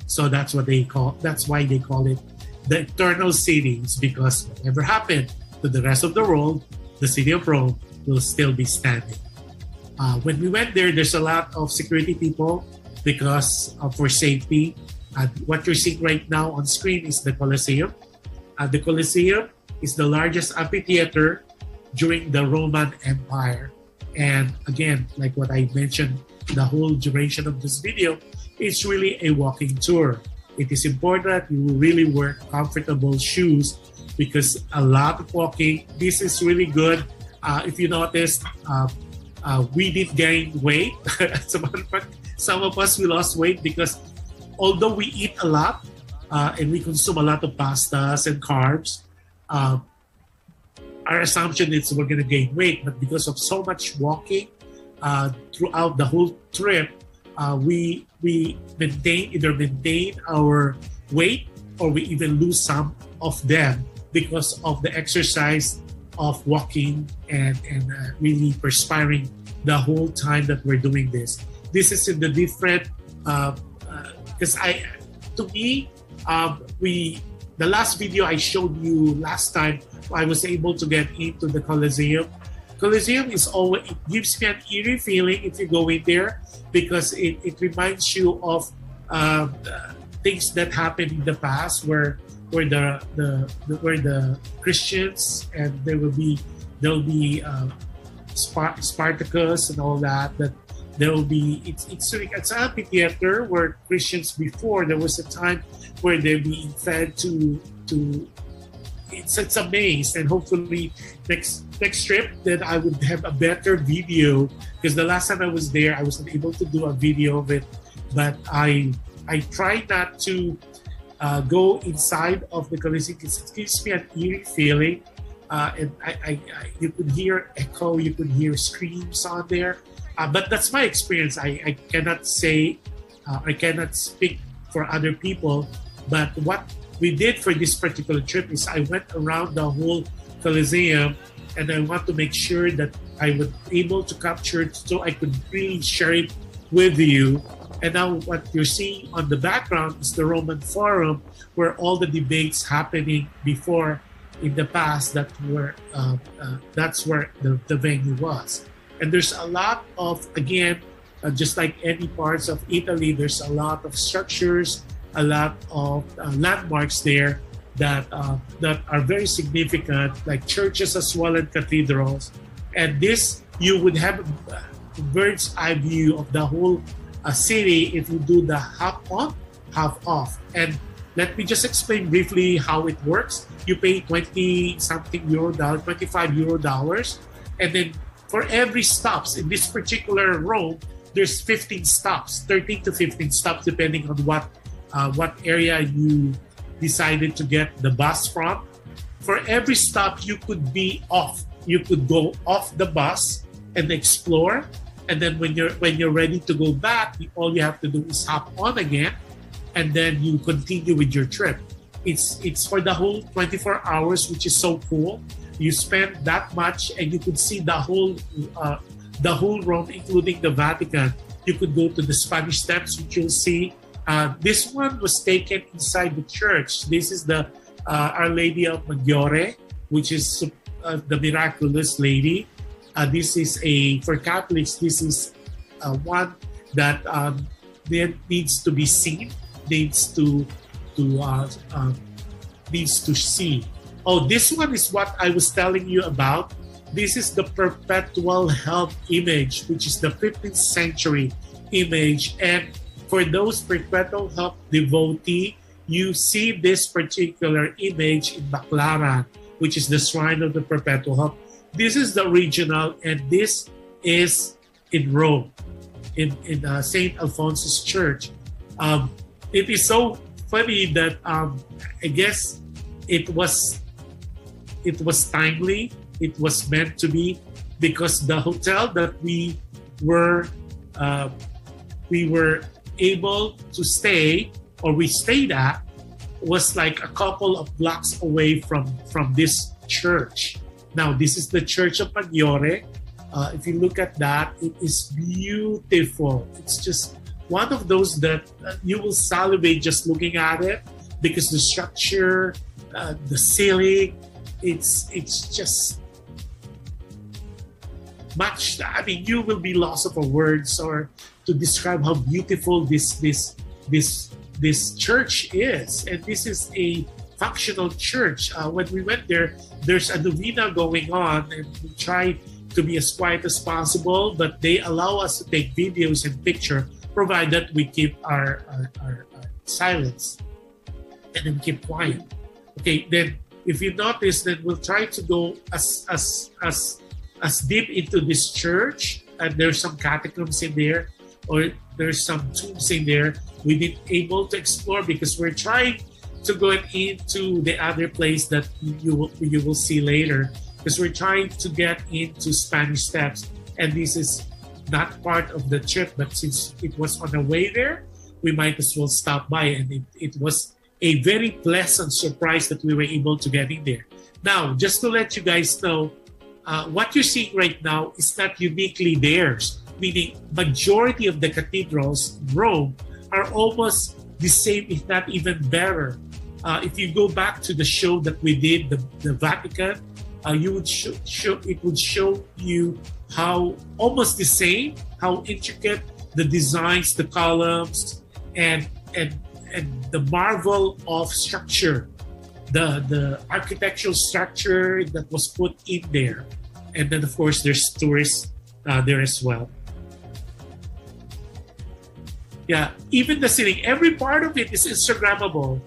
Speaker 4: So that's why they call it the Eternal City. It's because whatever happened to the rest of the world, the city of Rome will still be standing. When we went there, there's a lot of security people because for safety. What you're seeing right now on screen is the Colosseum. The Colosseum is the largest amphitheater during the Roman Empire. And again, like what I mentioned, the whole duration of this video, it's really a walking tour. It is important you really wear comfortable shoes because a lot of walking. This is really good. If you noticed, we did gain weight. Some of us, we lost weight because although we eat a lot and we consume a lot of pastas and carbs, our assumption is we're going to gain weight. But because of so much walking throughout the whole trip, we either maintain our weight or we even lose some of them because of the exercise of walking and really perspiring the whole time that we're doing this. This is in the different, because the last video I showed you last time, I was able to get into the Colosseum. Colosseum it gives me an eerie feeling if you go in there because it reminds you of things that happened in the past where the Christians and there will be Spartacus and all that there will be it's an amphitheater where Christians before there was a time where they're being fed to it's a maze, and hopefully next trip then I would have a better video because the last time I was there I wasn't able to do a video of it, but I try not to go inside of the Colosseum because it gives me an eerie feeling, and you could hear echo, you could hear screams on there, but that's my experience. I cannot say I cannot speak for other people, but what we did for this particular trip is I went around the whole Colosseum and I want to make sure that I was able to capture it so I could really share it with you. And now what you're seeing on the background is the Roman Forum where all the debates happening before in the past that's where the venue was. And there's a lot of, again, just like any parts of Italy, there's a lot of structures, a lot of landmarks there that are very significant, like churches as well and cathedrals. And this, you would have a bird's eye view of the whole city if you do the half on, half off. And let me just explain briefly how it works. You pay 25 euro, and then for every stops in this particular Rome, there's 15 stops, 13 to 15 stops, depending on what area you decided to get the bus from. For every stop, you could be off. You could go off the bus and explore, and then when you're ready to go back, all you have to do is hop on again, and then you continue with your trip. It's for the whole 24 hours, which is so cool. You spend that much, and you could see the whole Rome, including the Vatican. You could go to the Spanish Steps, which you'll see. This one was taken inside the church. This is the Our Lady of Maggiore, which is the miraculous lady. This is for Catholics, this is one that needs to be seen, needs to see. Oh, this one is what I was telling you about. This is the perpetual help image, which is the 15th century image. And for those perpetual help devotee, you see this particular image in Baclaran, which is the shrine of the perpetual help. This is the original, and this is in Rome, in St. Alphonsus Church. It is so funny that I guess it was timely. It was meant to be, because the hotel that we were able to stay, or we stayed at, was like a couple of blocks away from this church. Now, this is the Church of Maggiore. If you look at that, it is beautiful. It's just one of those that you will salivate just looking at it, because the structure, the ceiling, it's just much. I mean, you will be lost for words or to describe how beautiful this church is. And this is a functional church. When we went there, there's a novena going on, and we try to be as quiet as possible, but they allow us to take videos and picture, provided we keep our silence and then keep quiet. Okay, then if you notice, then we'll try to go as deep into this church, and there's some catacombs in there, or there's some tombs in there we didn't able to explore, because we're trying to go into the other place that you will see later, because we're trying to get into Spanish Steps, and this is not part of the trip, but since it was on the way there, we might as well stop by, and it was a very pleasant surprise that we were able to get in there. Now, just to let you guys know, what you're seeing right now is not uniquely theirs, meaning majority of the cathedrals in Rome are almost the same, if not even better. If you go back to the show that we did, the Vatican, you would it would show you how almost the same, how intricate the designs, the columns, and the marvel of structure, the architectural structure that was put in there. And then, of course, there's tourists there as well. Yeah, even the ceiling, every part of it is Instagrammable.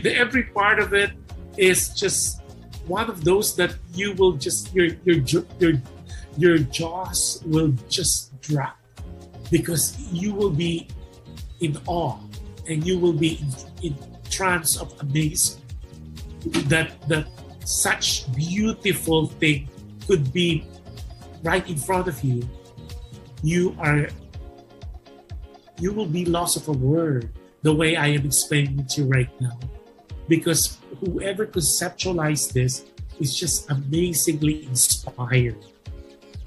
Speaker 4: Every part of it is just one of those that you will just your jaws will just drop, because you will be in awe and you will be in trance of amazement that such beautiful thing could be right in front of you. You will be lost of a word the way I am explaining it to you right now, because whoever conceptualized this is just amazingly inspired.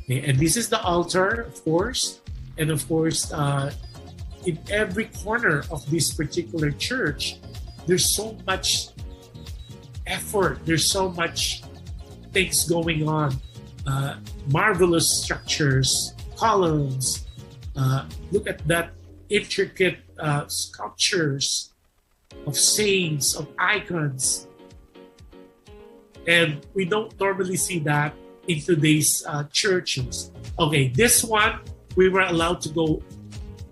Speaker 4: Okay? And this is the altar, of course, and of course, in every corner of this particular church, there's so much effort, there's so much things going on, marvelous structures, columns. Look at that intricate sculptures of saints, of icons. And we don't normally see that in today's churches. Okay, this one, we were allowed to go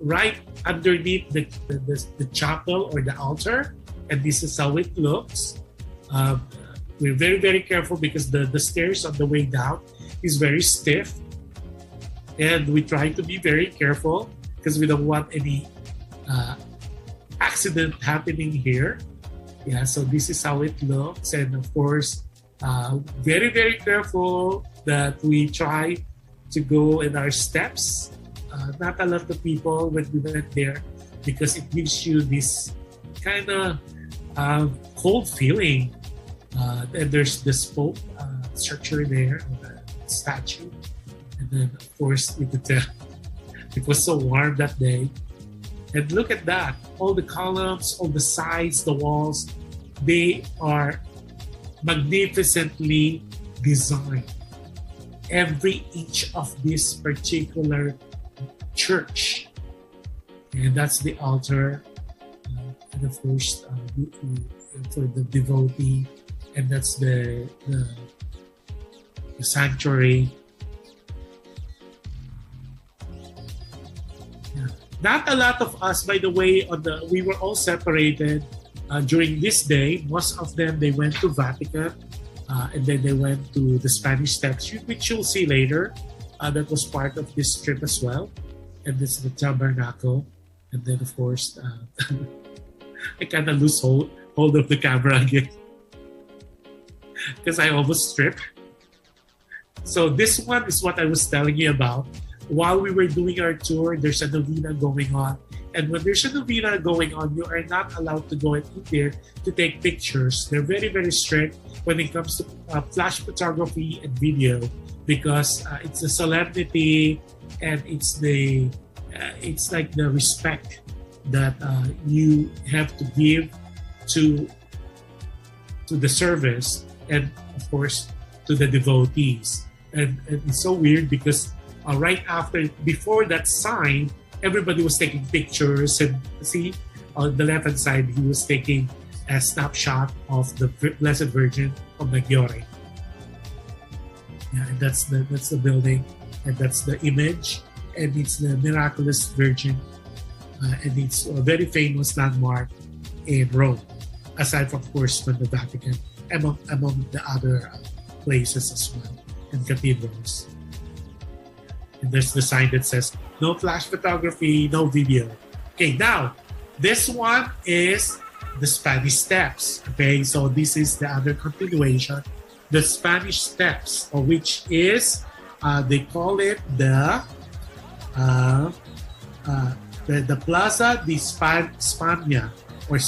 Speaker 4: right underneath the chapel or the altar, and this is how it looks. We're very, very careful because the stairs on the way down is very stiff, and we try to be very careful because we don't want any accident happening here. Yeah, so this is how it looks, and of course, very, very careful that we try to go in our steps. Not a lot of people when we went there, because it gives you this kind of cold feeling. And there's the spoke structure there, the statue, and then of course you could tell it was so warm that day. And look at that, all the columns, all the sides, the walls, they are magnificently designed. Every inch of this particular church, and that's the altar, and of course for the devotee, and that's the the sanctuary. Yeah. Not a lot of us, by the way, we were all separated during this day. Most of them, they went to Vatican, and then they went to the Spanish Steps, which you'll see later. That was part of this trip as well. And this is the tabernacle. And then, of course, I kind of lose hold of the camera again because I almost tripped. So this one is what I was telling you about. While we were doing our tour, there's a novena going on. And when there's a novena going on, you are not allowed to go in there to take pictures. They're very, very strict when it comes to flash photography and video, because it's a solemnity, and it's like the respect that you have to give to the service, and of course to the devotees. And it's so weird because before that sign, everybody was taking pictures, and see on the left hand side, he was taking a snapshot of the Blessed Virgin of Maggiore. Yeah, and that's the building, and that's the image, and it's the Miraculous Virgin, and it's a very famous landmark in Rome, aside from, of course, from the Vatican, among the other places as well, and cathedrals. And there's the sign that says no flash photography, no video. Okay, now this one is the Spanish Steps. Okay, so this is the other continuation, the Spanish Steps, which is they call it the Plaza de España, or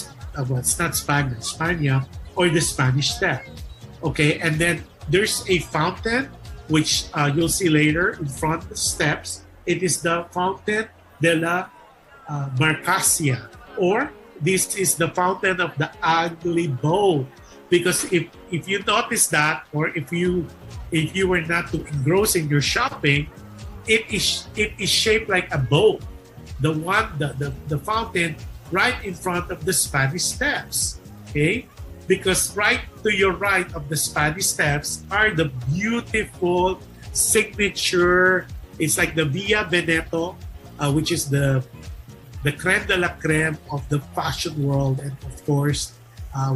Speaker 4: well, it's not España, or the Spanish Step. Okay, and then there's a fountain, which you'll see later in front of the steps. It is the Fountain de la Marcasia, or this is the Fountain of the Ugly Boat. Because if you notice that, or if you were not too engrossed in your shopping, it is shaped like a boat. The fountain right in front of the Spanish Steps. Okay? Because right to your right of the Spanish Steps are the beautiful signature. It's like the Via Veneto, which is the creme de la creme of the fashion world, and of course,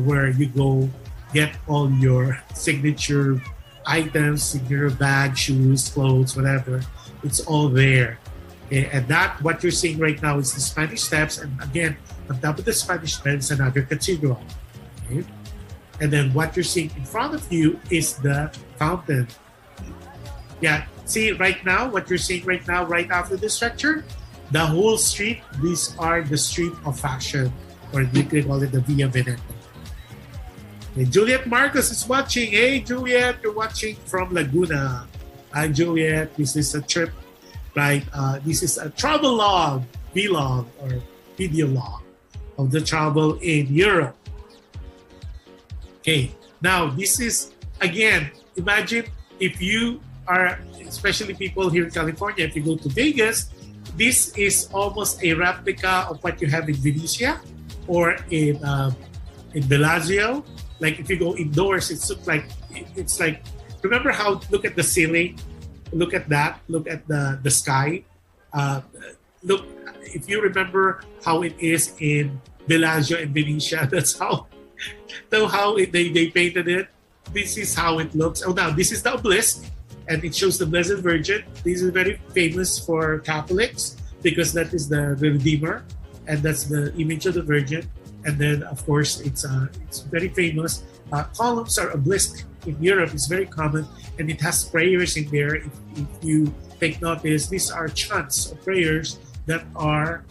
Speaker 4: where you go get all your signature items, signature bag, shoes, clothes, whatever. It's all there. Okay? And what you're seeing right now is the Spanish Steps, and again, on top of the Spanish Steps, another cathedral. Okay? And then what you're seeing in front of you is the fountain. Yeah, see right now, what you're seeing right now, right after the structure, the whole street, these are the street of fashion, or you can call it the Via Veneto. And Juliet Marcos is watching. Hey, Juliet, you're watching from Laguna. Hi, Juliet. This is a trip, right? This is a travelogue, vlog, or video log of the travel in Europe. Okay, now this is, again, imagine if you are, especially people here in California, if you go to Vegas, this is almost a replica of what you have in Venice or in Bellagio. Like if you go indoors, it's like, remember how, look at the ceiling, look at that, look at the sky. Look, if you remember how it is in Bellagio and Venetia, that's how they painted it. This is how it looks. Oh, now this is the obelisk, and it shows the Blessed Virgin. This is very famous for Catholics because that is the Redeemer, and that's the image of the Virgin. And then, of course, it's very famous. Columns are obelisk in Europe. It's very common, and it has prayers in there. If you take notice, these are chants of prayers that are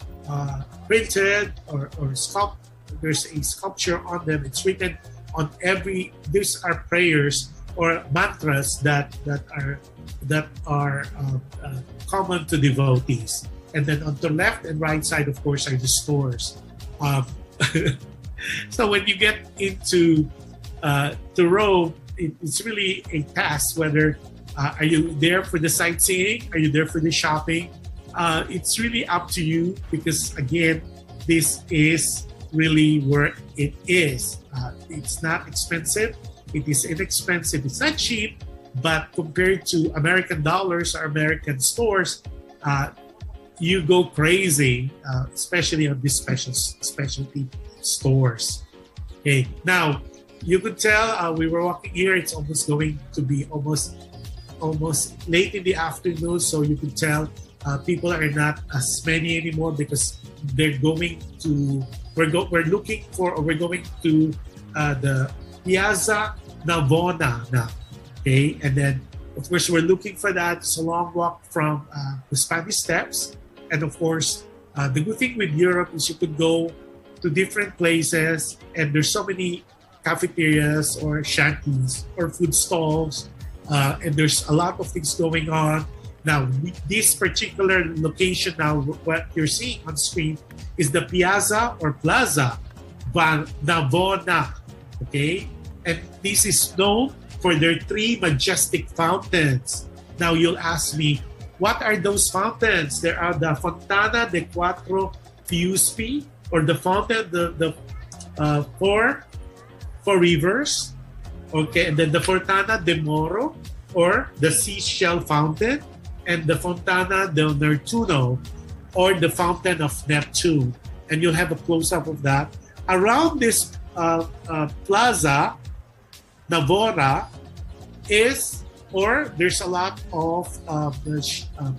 Speaker 4: printed or sculpted. There's a sculpture on them. It's written on every. These are prayers or mantras that are common to devotees. And then on the left and right side, of course, are the stores. So when you get into to Rome, it's really a task. Whether are you there for the sightseeing? Are you there for the shopping? It's really up to you, because again, this is really where it is. It's not expensive. It is inexpensive. It's not cheap, but compared to American dollars or American stores, you go crazy, especially on these specialty stores. Okay, now you could tell we were walking here. It's almost going to be almost late in the afternoon, so you could tell people are not as many anymore because they're going to. We're looking for, or we're going to the Piazza Navona now. Okay, and then of course we're looking for that. It's a long walk from the Spanish Steps, and of course the good thing with Europe is you could go to different places, and there's so many cafeterias or shanties or food stalls, and there's a lot of things going on. Now, this particular location now, what you're seeing on screen is the Piazza or Plaza Navona, okay? And this is known for their 3 majestic fountains. Now, you'll ask me, what are those fountains? There are the Fontana de Quattro Fiuspi, or the fountain, the four rivers, okay? And then the Fontana de Moro, or the seashell fountain, and the Fontana del Nettuno, or the Fountain of Neptune. And you'll have a close-up of that. Around this Plaza Navona there's a lot of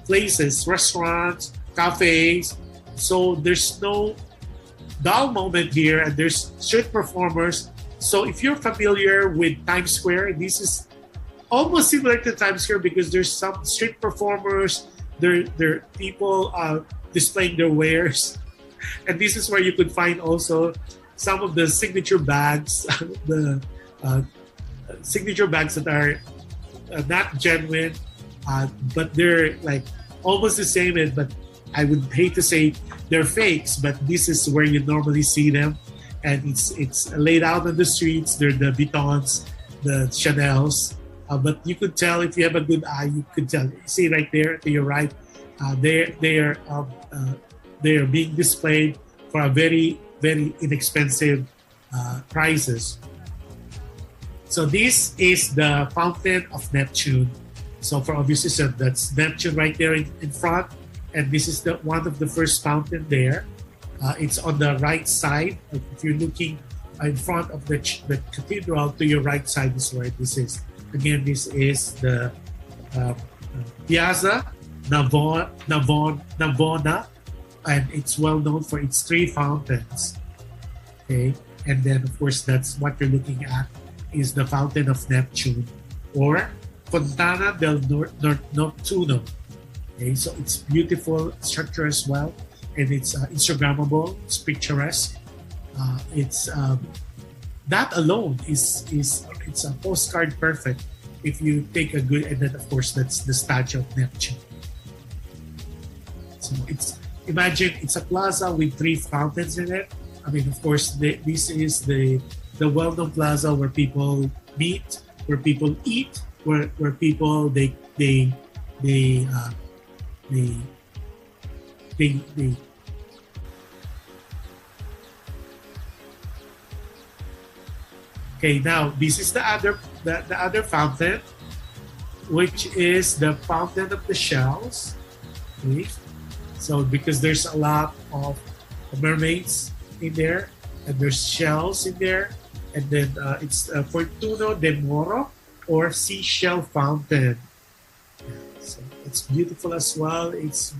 Speaker 4: places, restaurants, cafes. So there's no dull moment here, and there's street performers. So if you're familiar with Times Square, this is almost similar to Times Square because there's some street performers, there are people displaying their wares. And this is where you could find also some of the signature bags, the signature bags that are not genuine, but they're like almost the same, but I would hate to say they're fakes, but this is where you normally see them. And it's laid out on the streets. They're the Vuittons, the Chanels. But you could tell, if you have a good eye, you could tell. See right there to your right, they are being displayed for a very, very inexpensive prices. So this is the Fountain of Neptune. So for obvious reasons, that's Neptune right there in front, and this is the one of the first fountain there. It's on the right side. If you're looking in front of the cathedral, to your right side is where this is. Again, this is the Piazza Navona, and it's well known for its 3 fountains. Okay, and then of course that's what you're looking at is the Fountain of Neptune, or Fontana del Nettuno. Okay, so it's beautiful structure as well, and it's Instagrammable. It's picturesque. It's that alone is it's a postcard perfect if you take a good, and then of course that's the statue of Neptune. So imagine it's a plaza with 3 fountains in it. I mean, of course, this is the well-known plaza where people meet, where people eat, where people they Okay, now this is the other fountain, which is the Fountain of the Shells. Okay. So because there's a lot of mermaids in there, and there's shells in there, and then it's Fortuno de Moro, or Seashell Fountain. So it's beautiful as well. It's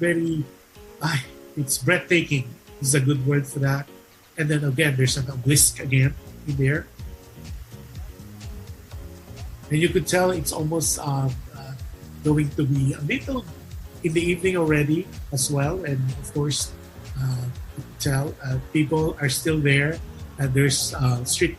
Speaker 4: it's breathtaking. Is a good word for that. And then again, there's an obelisk again in there. And you could tell it's almost going to be a little in the evening already as well. And of course, you could tell people are still there. There's street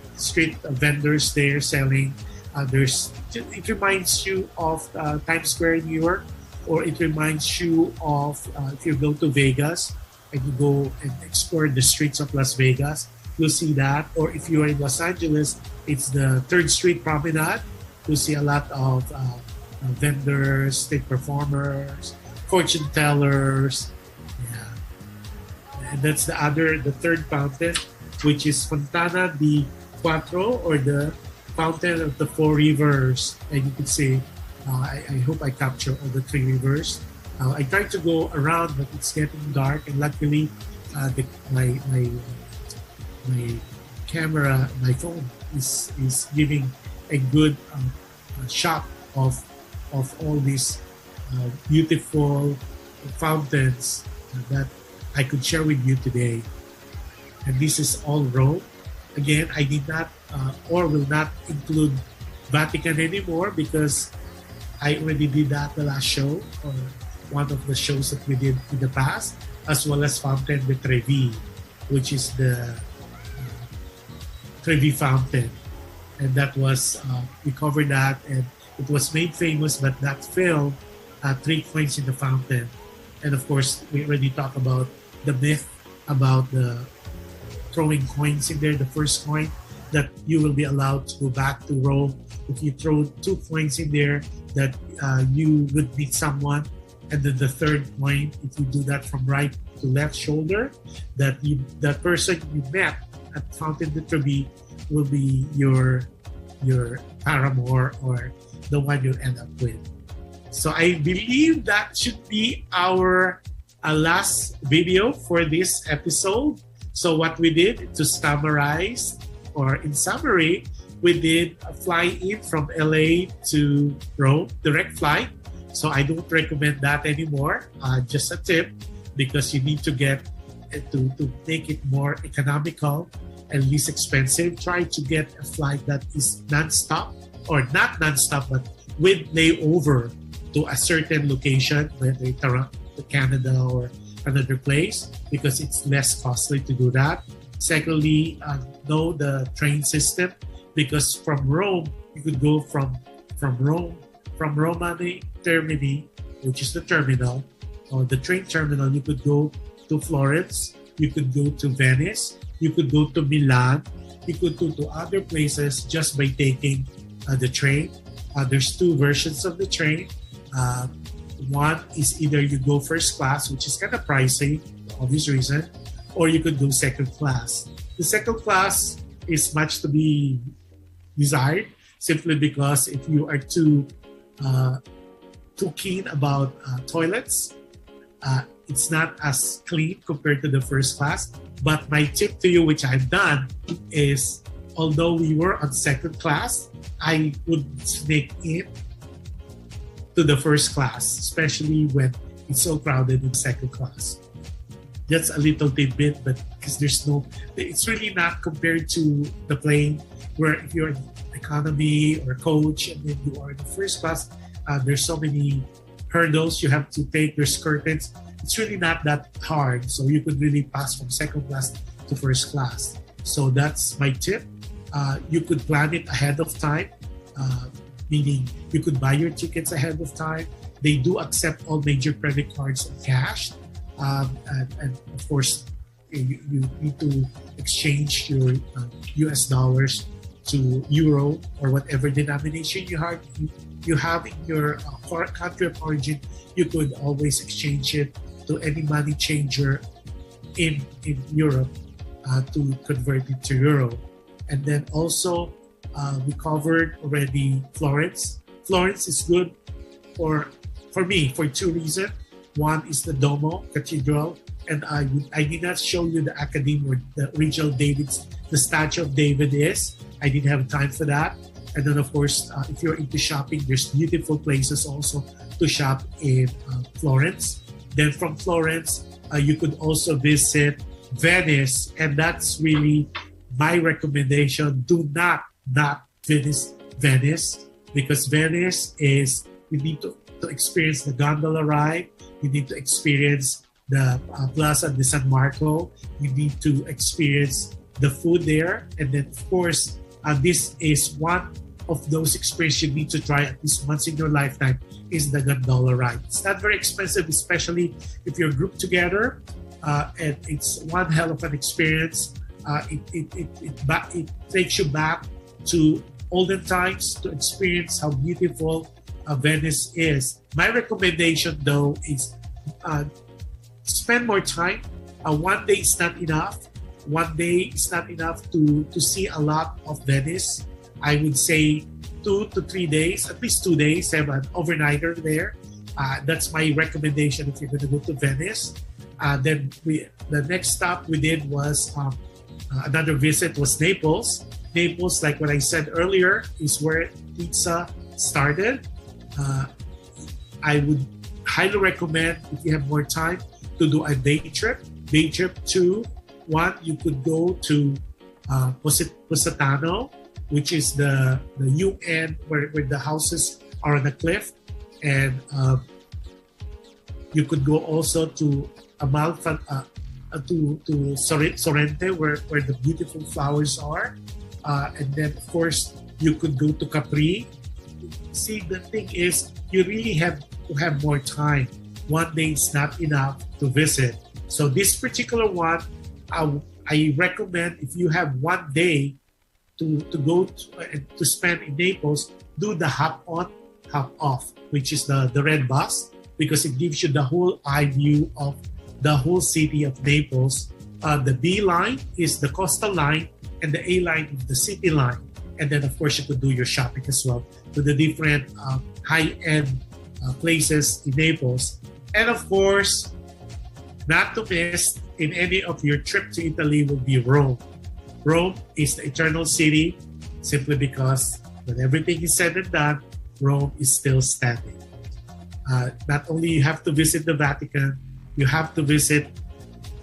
Speaker 4: vendors there selling. It reminds you of Times Square in New York, or it reminds you of if you go to Vegas and you go and explore the streets of Las Vegas, you'll see that. Or if you are in Los Angeles, it's the 3rd Street Promenade. You see a lot of vendors, stage performers, fortune tellers. Yeah. And that's the 3rd fountain, which is Fontana di Quattro, or the Fountain of the 4 Rivers. And you can see I hope I capture all the three rivers. I tried to go around, but it's getting dark, and luckily, my camera, my phone is giving a good shot of all these beautiful fountains that I could share with you today. And this is all Rome. Again, I did not or will not include Vatican anymore because I already did that the last show, or one of the shows that we did in the past, as well as Fountain de Trevi, which is the Trevi Fountain. And that was, we covered that, and it was made famous, but that film, 3 coins in the fountain. And of course, we already talked about the myth about the throwing coins in there. The first coin, that you will be allowed to go back to Rome. If you throw 2 coins in there, that you would meet someone. And then the third coin, if you do that from right to left shoulder, that person you met at Fountain de Trevi will be your paramour, or the one you'll end up with. So I believe that should be our last video for this episode. So what we did, to summarize, or in summary, we did a fly in from LA to Rome, direct flight. So I don't recommend that anymore. Just a tip, because you need to get to make it more economical and least expensive. Try to get a flight that is non-stop, or not non-stop, but with layover to a certain location, whether it's Toronto, Canada, or another place, because it's less costly to do that. Secondly, know the train system, because from Rome, you could go from Romani Termini, which is the terminal, or the train terminal. You could go to Florence, you could go to Venice, you could go to Milan, you could go to other places just by taking the train. There's 2 versions of the train. One is either you go first class, which is kind of pricey, for obvious reason, or you could go second class. The second class is much to be desired, simply because if you are too keen about toilets, it's not as clean compared to the first class. But my tip to you, which I've done, is although we were on second class, I would sneak in to the first class, especially when it's so crowded in second class. That's a little tidbit, but because it's really not compared to the plane, where if you're in economy or coach and then you are in the first class, there's so many hurdles you have to take. There's curtains. It's really not that hard, so you could really pass from second class to first class. So that's my tip. You could plan it ahead of time, meaning you could buy your tickets ahead of time. They do accept all major credit cards and cash. And of course, you need to exchange your US dollars to euro or whatever denomination you have in your country of origin. You could always exchange it to any money changer in Europe to convert it to euro. And then also, we covered already Florence. Florence is good for me for 2 reasons. One is the Duomo Cathedral, and I did not show you the Academe where the original the statue of David is. I didn't have time for that. And then of course, if you're into shopping, there's beautiful places also to shop in Florence. Then from Florence, you could also visit Venice, and that's really my recommendation. Do not visit Venice, because Venice is, you need to experience the gondola ride. You need to experience the Plaza de San Marco. You need to experience the food there. And then, of course, this is one of those experiences you need to try at least once in your lifetime, is the gondola ride. It's not very expensive, especially if you're grouped together. And it's one hell of an experience. It takes you back to olden times to experience how beautiful Venice is. My recommendation, though, is spend more time. One day is not enough. One day is not enough to see a lot of Venice. I would say 2 to 3 days, at least 2 days, have an overnighter there. That's my recommendation if you're going to go to Venice. Then the next stop we did was another visit was Naples. Naples, like what I said earlier, is where pizza started. I would highly recommend, if you have more time, to do a day trip. Day trip 2. 1, you could go to Positano, which is the UN where the houses are on a cliff, and you could go also to Amalfi, to Sorrente, where the beautiful flowers are, and then of course you could go to Capri. See, the thing is, you really have to have more time. One day is not enough to visit. So this particular one, I recommend, if you have one day to go to spend in Naples, do the hop on, hop off, which is the red bus, because it gives you the whole eye view of the whole city of Naples. The B line is the coastal line, and the A line is the city line. And then, of course, you could do your shopping as well to the different high-end places in Naples. And of course, not to miss in any of your trip to Italy will be Rome. Rome is the eternal city, simply because when everything is said and done, Rome is still standing. Not only you have to visit the Vatican, you have to visit,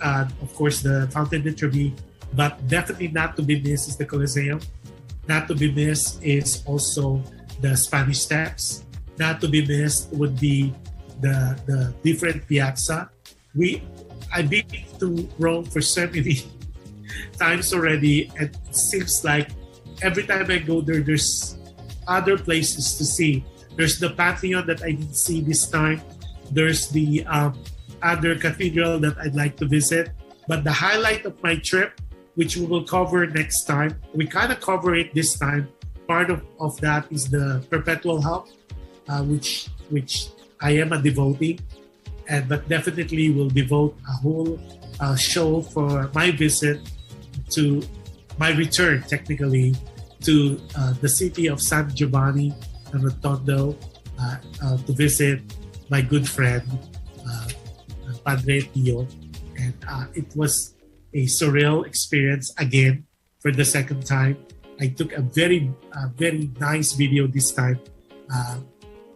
Speaker 4: of course, the Fountain de Trevi, but definitely not to be missed is the Colosseum. Not to be missed is also the Spanish Steps. Not to be missed would be the different piazza. I've been to Rome for so many times already, and it seems like every time I go there, there's other places to see. There's the Pantheon that I didn't see this time. There's the other cathedral that I'd like to visit. But the highlight of my trip, which we will cover next time, we kind of cover it this time. Part of that is the Perpetual Help, which I am a devotee, but definitely will devote a whole show for my visit to my return, technically, to the city of San Giovanni and Rotondo to visit my good friend, Padre Pio. And it was a surreal experience again for the second time. I took a very nice video this time,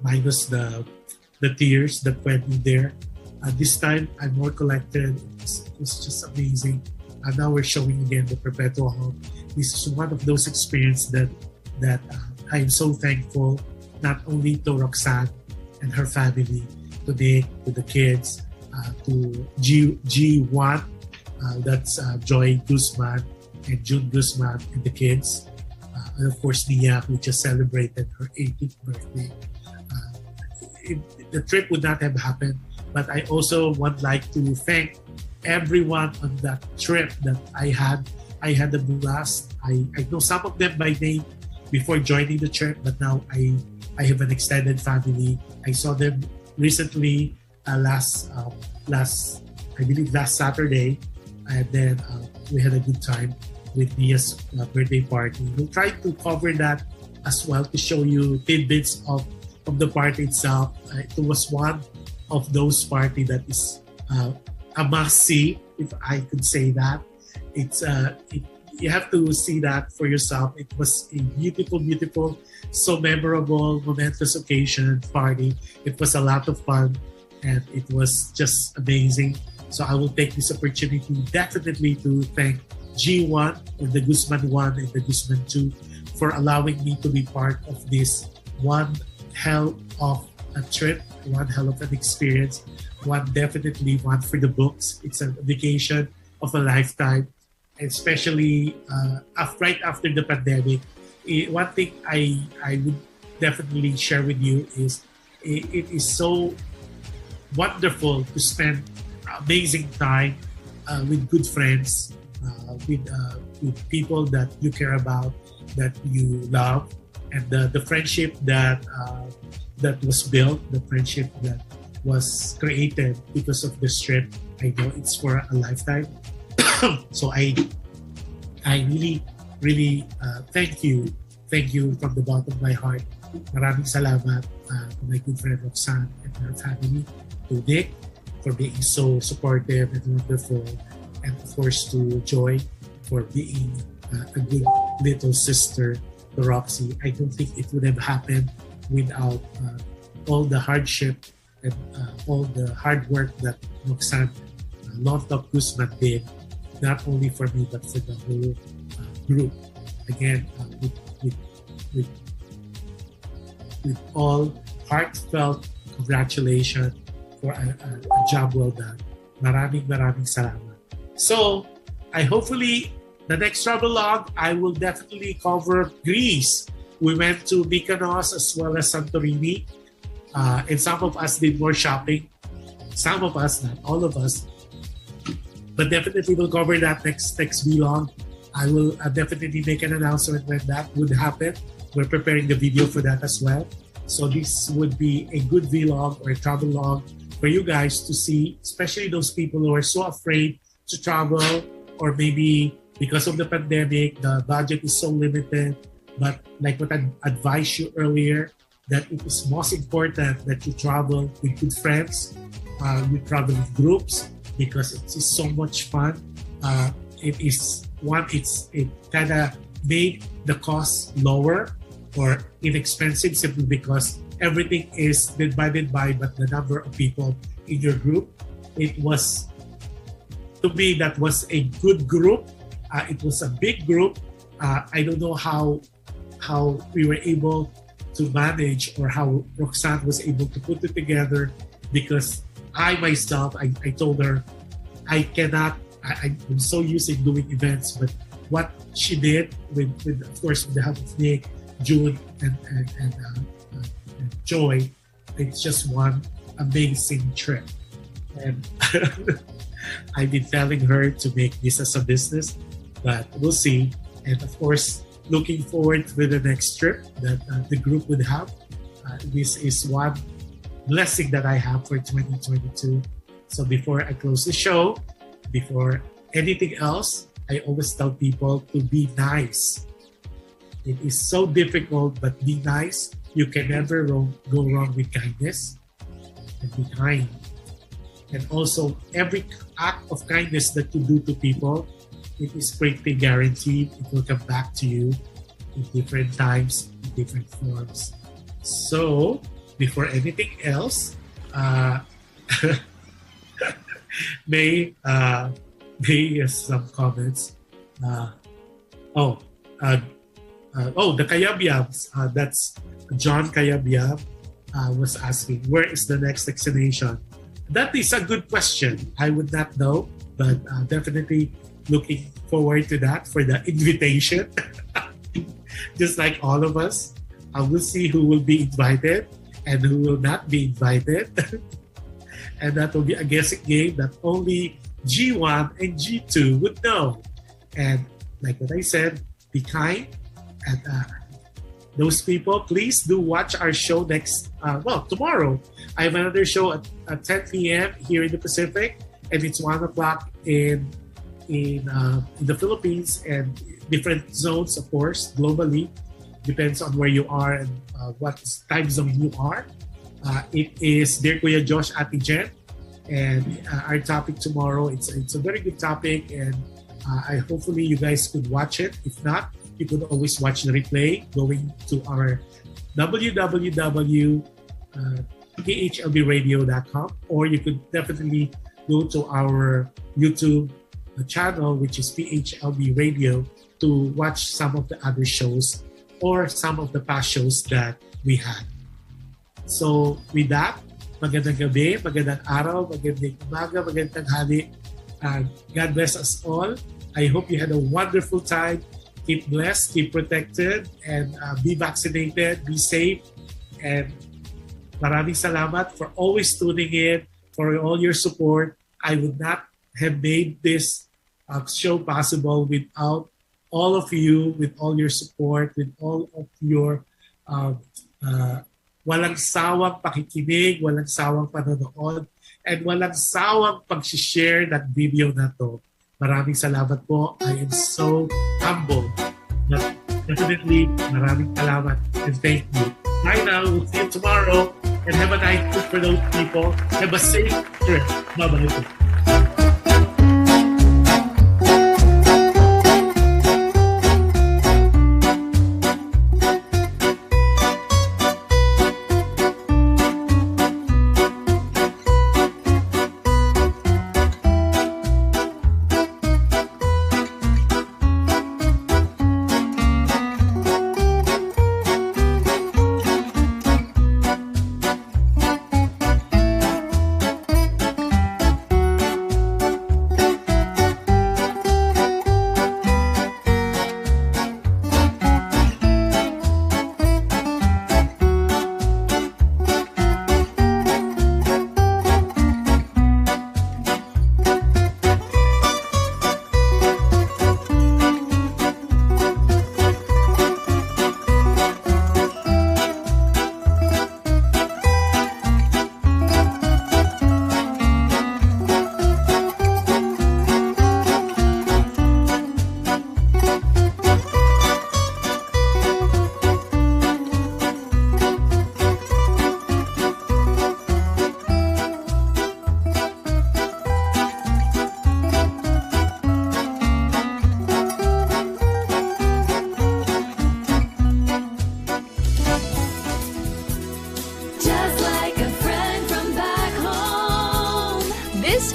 Speaker 4: minus the tears that went in there. This time I'm more collected. It was just amazing. And now we're showing again the Perpetual Home. This is one of those experiences that I am so thankful, not only to Roxanne and her family, to Nick, to the kids, to G1, that's Joy Guzman and June Guzman and the kids. And of course, Nia, who just celebrated her 18th birthday. The trip would not have happened, but I also would like to thank everyone on that trip that I had. I had a blast. I know some of them by name before joining the trip, but now I have an extended family. I saw them recently, last Saturday, and then we had a good time with Nia's birthday party. We'll try to cover that as well to show you tidbits of the party itself. It was one of those parties that is a must-see, if I could say that. You have to see that for yourself. It was a beautiful, so memorable, momentous occasion, party. It was a lot of fun, and it was just amazing. So I will take this opportunity definitely to thank G1, or the Guzman 1 and the Guzman 2, for allowing me to be part of this one hell of a trip, one hell of an experience, definitely one for the books. It's a vacation of a lifetime, especially right after the pandemic. One thing I would definitely share with you is it is so wonderful to spend amazing time with good friends, with people that you care about, that you love, and the friendship that was built, the friendship that was created because of this trip. I know it's for a lifetime. So I really thank you thank you from the bottom of my heart. Maraming salamat to my good friend Roxanne and her family, to Nick for being so supportive and wonderful, and of course to Joy for being a good little sister to Roxy. I don't think it would have happened without all the hardship and all the hard work that Roxanne Lontok Guzman did, not only for me but for the whole group. Again, with all heartfelt congratulations for a job well done. Maraming salamat. So, hopefully the next Travelogue, I will definitely cover Greece. We went to Mykonos as well as Santorini. And some of us did more shopping. Some of us, not all of us. But definitely we'll cover that next vlog. I will definitely make an announcement when that would happen. We're preparing the video for that as well. So this would be a good vlog or a travelogue for you guys to see, especially those people who are so afraid to travel, or maybe because of the pandemic, the budget is so limited. But like what I advised you earlier, that it is most important that you travel with good friends, you travel with groups, because it is so much fun. It kind of made the cost lower or inexpensive simply because everything is divided by but the number of people in your group. It was, to me, that was a good group. It was a big group. I don't know how we were able to manage, or how Roxanne was able to put it together, because I myself, I told her, I'm so used to doing events, but what she did with of course with the help of Nick, June, and Joy, it's just one amazing trip. And I've been telling her to make this as a business, but we'll see. And of course, looking forward to the next trip that the group would have. This is one blessing that I have for 2022. So before I close the show, before anything else, I always tell people to be nice. It is so difficult, but be nice. You can never go wrong with kindness, and be kind. And also, every act of kindness that you do to people, it is greatly guaranteed it will come back to you in different times, in different forms. So, before anything else, may some comments. The Kayabyabs. That's John Kayabyab was asking, where is the next destination? That is a good question. I would not know, but definitely looking forward to that for the invitation. Just like all of us, I will see who will be invited and who will not be invited. And that will be a guessing game that only G1 and G2 would know. And like what I said, be kind. And those people, please do watch our show tomorrow. I have another show at 10 p.m. here in the Pacific, and it's 1 o'clock in the Philippines, and different zones, of course, globally. Depends on where you are and what time zone you are. It is Dear Kuya Josh, Ate Jen, and our topic tomorrow, it's a very good topic, and hopefully you guys could watch it. If not, you could always watch the replay going to our www.phlbradio.com, or you could definitely go to our YouTube channel, which is PHLV Radio, to watch some of the other shows or some of the past shows that we had. So with that, magandang gabi, magandang araw, magandang umaga, magandang tanghali. God bless us all. I hope you had a wonderful time. Keep blessed, keep protected, and be vaccinated, be safe. And maraming salamat for always tuning in, for all your support. I would not have made this show possible without all of you, with all your support, with all of your walang sawang pakikinig, walang sawang panonood, and walang sawang pag-share ng video na to. Maraming salamat po. I am so humbled that definitely, maraming salamat and thank you. Bye now. We'll see you tomorrow. And have a nice trip for those people. Have a safe trip. Bye-bye.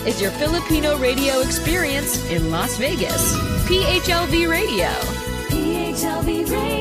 Speaker 3: Is your Filipino radio experience in Las Vegas. PHLV Radio.
Speaker 2: PHLV Radio.